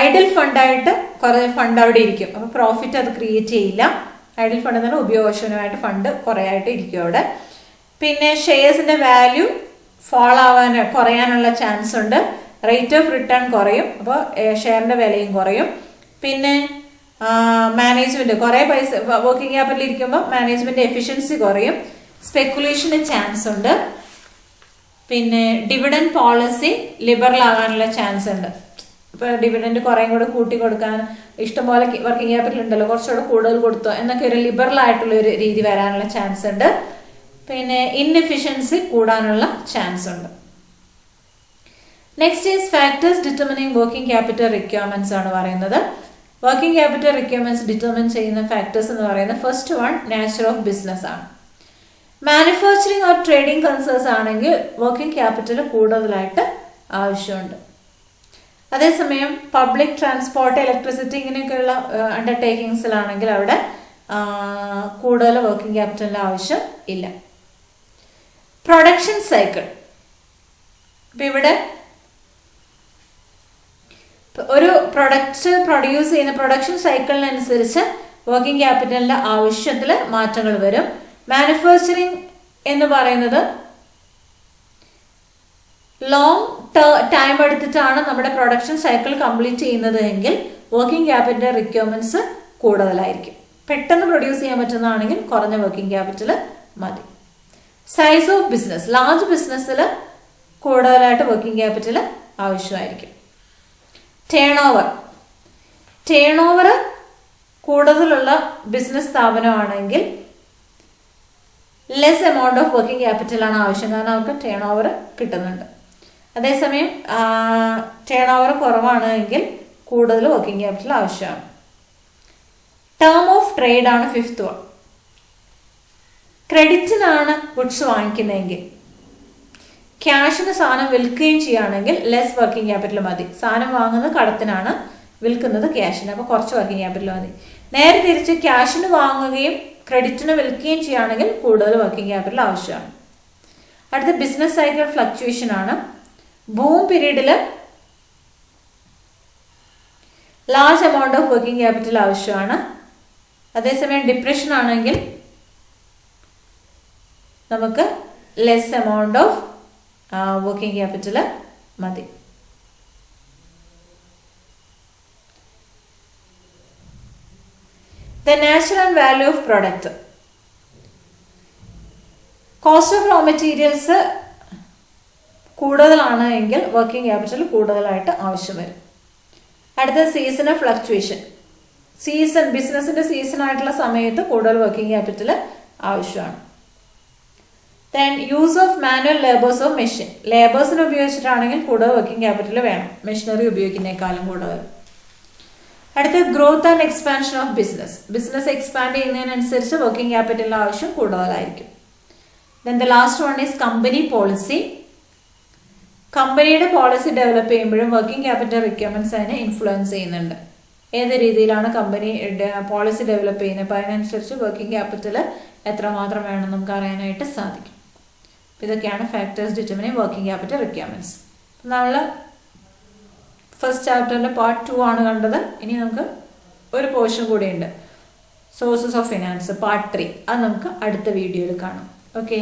ഐഡിൽ ഫണ്ടായിട്ട് കുറേ ഫണ്ട് അവിടെ ഇരിക്കും. അപ്പോൾ പ്രോഫിറ്റ് അത് ക്രിയേറ്റ് ചെയ്യില്ല. ഐഡിൽ ഫണ്ട് എന്ന് പറഞ്ഞാൽ ഉപയോഗശൂന്യമായിട്ട് ഫണ്ട് കുറേ ആയിട്ട് ഇരിക്കും അവിടെ. പിന്നെ ഷെയർസിന്റെ വാല്യൂ കുറയാനുള്ള ചാൻസ് ഉണ്ട്. റേറ്റ് ഓഫ് റിട്ടേൺ കുറയും. അപ്പോൾ ഷെയറിന്റെ വിലയും കുറയും. പിന്നെ മാനേജ്മെന്റ് കുറേ പൈസ വർക്കിംഗ് ക്യാപിറ്റൽ ഇരിക്കുമ്പോൾ മാനേജ്മെന്റ് എഫിഷ്യൻസി കുറയും. സ്പെക്കുലേഷന് ചാൻസ് ഉണ്ട്. പിന്നെ ഡിവിഡൻഡ് പോളിസി ലിബറൽ ആകാനുള്ള ചാൻസ് ഉണ്ട്. ഇപ്പോൾ ഡിവിഡൻഡ് കുറേയും കൂടെ കൂട്ടി കൊടുക്കാൻ ഇഷ്ടംപോലെ വർക്കിംഗ് ക്യാപിറ്റൽ ഉണ്ടല്ലോ, കുറച്ചുകൂടെ കൂടുതൽ കൊടുത്തോ എന്നൊക്കെ ഒരു ലിബറൽ ആയിട്ടുള്ള ഒരു രീതി വരാനുള്ള ചാൻസ് ഉണ്ട്. പിന്നെ ഇൻഎഫിഷ്യൻസി കൂടാനുള്ള ചാൻസ് ഉണ്ട്. Next is factors determining working capital requirements ആണ് പറയുന്നത്. വർക്കിംഗ് ക്യാപിറ്റൽ റിക്വയർമെന്റ്സ് ഡിറ്റർമിൻ ചെയ്യുന്ന ഫാക്ടേഴ്സ് എന്ന് പറയുന്നത് first one nature of business ആണ്. മാനുഫാക്ചറിങ് ഓർ ട്രേഡിംഗ് കൺസേൺസ് ആണെങ്കിൽ വർക്കിംഗ് ക്യാപിറ്റൽ കൂടുതലായിട്ട് ആവശ്യമുണ്ട്. അതേസമയം പബ്ലിക് ട്രാൻസ്പോർട്ട്, ഇലക്ട്രിസിറ്റി ഇങ്ങനെയൊക്കെയുള്ള അണ്ടർടേക്കിങ്സിലാണെങ്കിൽ അവിടെ കൂടുതൽ വർക്കിംഗ് ക്യാപിറ്റലിൻ്റെ ആവശ്യം ഇല്ല. പ്രൊഡക്ഷൻ സൈക്കിൾ, ഇപ്പം ഇവിടെ ഒരു പ്രൊഡക്റ്റ് പ്രൊഡ്യൂസ് ചെയ്യുന്ന പ്രൊഡക്ഷൻ സൈക്കിളിനനുസരിച്ച് വർക്കിംഗ് ക്യാപിറ്റലിൻ്റെ ആവശ്യത്തിൽ മാറ്റങ്ങൾ വരും. മാനുഫാക്ചറിങ് എന്ന് പറയുന്നത് ലോങ് ടൈം എടുത്തിട്ടാണ് നമ്മുടെ പ്രൊഡക്ഷൻ സൈക്കിൾ കംപ്ലീറ്റ് ചെയ്യുന്നത് എങ്കിൽ വർക്കിംഗ് ക്യാപിറ്റൽ റിക്വയർമെന്റ്സ് കൂടുതലായിരിക്കും. പെട്ടെന്ന് പ്രൊഡ്യൂസ് ചെയ്യാൻ പറ്റുന്നതാണെങ്കിൽ കുറഞ്ഞ വർക്കിംഗ് ക്യാപിറ്റൽ മതി. സൈസ് ഓഫ് ബിസിനസ്, ലാർജ് ബിസിനസ്സിൽ കൂടുതലായിട്ട് വർക്കിംഗ് ക്യാപിറ്റൽ ആവശ്യമായിരിക്കും. ടേൺ ഓവർ കൂടുതലുള്ള ബിസിനസ് സ്ഥാപനമാണെങ്കിൽ ലെസ് എമൗണ്ട് ഓഫ് വർക്കിംഗ് ക്യാപിറ്റലാണ് ആവശ്യം, കാരണം അവർക്ക് ടേൺ ഓവർ കിട്ടുന്നുണ്ട്. അതേസമയം ടേൺ ഓവർ കുറവാണ് എങ്കിൽ കൂടുതൽ വർക്കിംഗ് ക്യാപിറ്റൽ ആവശ്യമാണ്. ടേം ഓഫ് ട്രേഡ് ആണ് ഫിഫ്ത്ത് വൺ. ക്രെഡിറ്റിനാണ് ഗുഡ്സ് വാങ്ങിക്കുന്നതെങ്കിൽ, ക്യാഷിന് സാധനം വിൽക്കുകയും ചെയ്യുകയാണെങ്കിൽ ലെസ് വർക്കിംഗ് ക്യാപിറ്റൽ മതി. സാധനം വാങ്ങുന്നത് കടത്തിനാണ്, വിൽക്കുന്നത് ക്യാഷിന്, അപ്പോൾ കുറച്ച് വർക്കിംഗ് ക്യാപിറ്റൽ മതി. നേരെ തിരിച്ച് ക്യാഷിന് വാങ്ങുകയും ക്രെഡിറ്റിന് വിൽക്കുകയും ചെയ്യുകയാണെങ്കിൽ കൂടുതൽ വർക്കിംഗ് ക്യാപിറ്റൽ ആവശ്യമാണ്. അടുത്ത ബിസിനസ് സൈക്കിൾ ഫ്ലക്ച്വേഷൻ ആണ്. ബൂം പീരീഡിൽ large amount of working capital ആവശ്യമാണ്. അതേസമയം ഡിപ്രഷൻ ആണെങ്കിൽ നമുക്ക് less amount of working capital മതി. The nature and value of product. Cost of raw materials കൂടുതലാണ് എങ്കിൽ വർക്കിംഗ് ക്യാപിറ്റൽ കൂടുതലായിട്ട് ആവശ്യം വരും. അടുത്ത സീസണൽ ഫ്ലക്ച്വേഷൻ. ബിസിനസിന്റെ സീസൺ ആയിട്ടുള്ള സമയത്ത് കൂടുതൽ വർക്കിംഗ് ക്യാപിറ്റൽ ആവശ്യമാണ്. Then use of manual labours of machine. ലേബേഴ്സിന് ഉപയോഗിച്ചിട്ടാണെങ്കിൽ കൂടുതൽ വർക്കിംഗ് ക്യാപിറ്റൽ വേണം, മെഷീനറി ഉപയോഗിക്കുന്നതിനേക്കാളും കൂടുതൽ. അടുത്ത growth and expansion of business expand ചെയ്യുന്നതിനനുസരിച്ച് വർക്കിംഗ് ക്യാപിറ്റലിന്റെ ആവശ്യം കൂടുതലായിരിക്കും. Then the last one is company policy. കമ്പനിയുടെ പോളിസി ഡെവലപ്പ് ചെയ്യുമ്പോഴും വർക്കിംഗ് ക്യാപിറ്റൽ റിക്വയർമെന്റ്സ് അതിനെ ഇൻഫ്ലുവൻസ് ചെയ്യുന്നുണ്ട്. ഏത് രീതിയിലാണ് കമ്പനി പോളിസി ഡെവലപ്പ് ചെയ്യുന്നത്, അപ്പോൾ അതിനനുസരിച്ച് വർക്കിംഗ് ക്യാപിറ്റൽ എത്രമാത്രം വേണമെന്ന് നമുക്ക് അറിയാനായിട്ട് സാധിക്കും. ഇതൊക്കെയാണ് factors determining working capital requirements. നമ്മൾ ഫസ്റ്റ് ചാപ്റ്ററിന്റെ പാർട്ട് 2 ആണ് കണ്ടത്. ഇനി നമുക്ക് ഒരു പോർഷൻ കൂടിയുണ്ട്, സോഴ്സസ് ഓഫ് ഫിനാൻസ് പാർട്ട് 3. അത് നമുക്ക് അടുത്ത വീഡിയോയിൽ കാണാം. ഓക്കെ.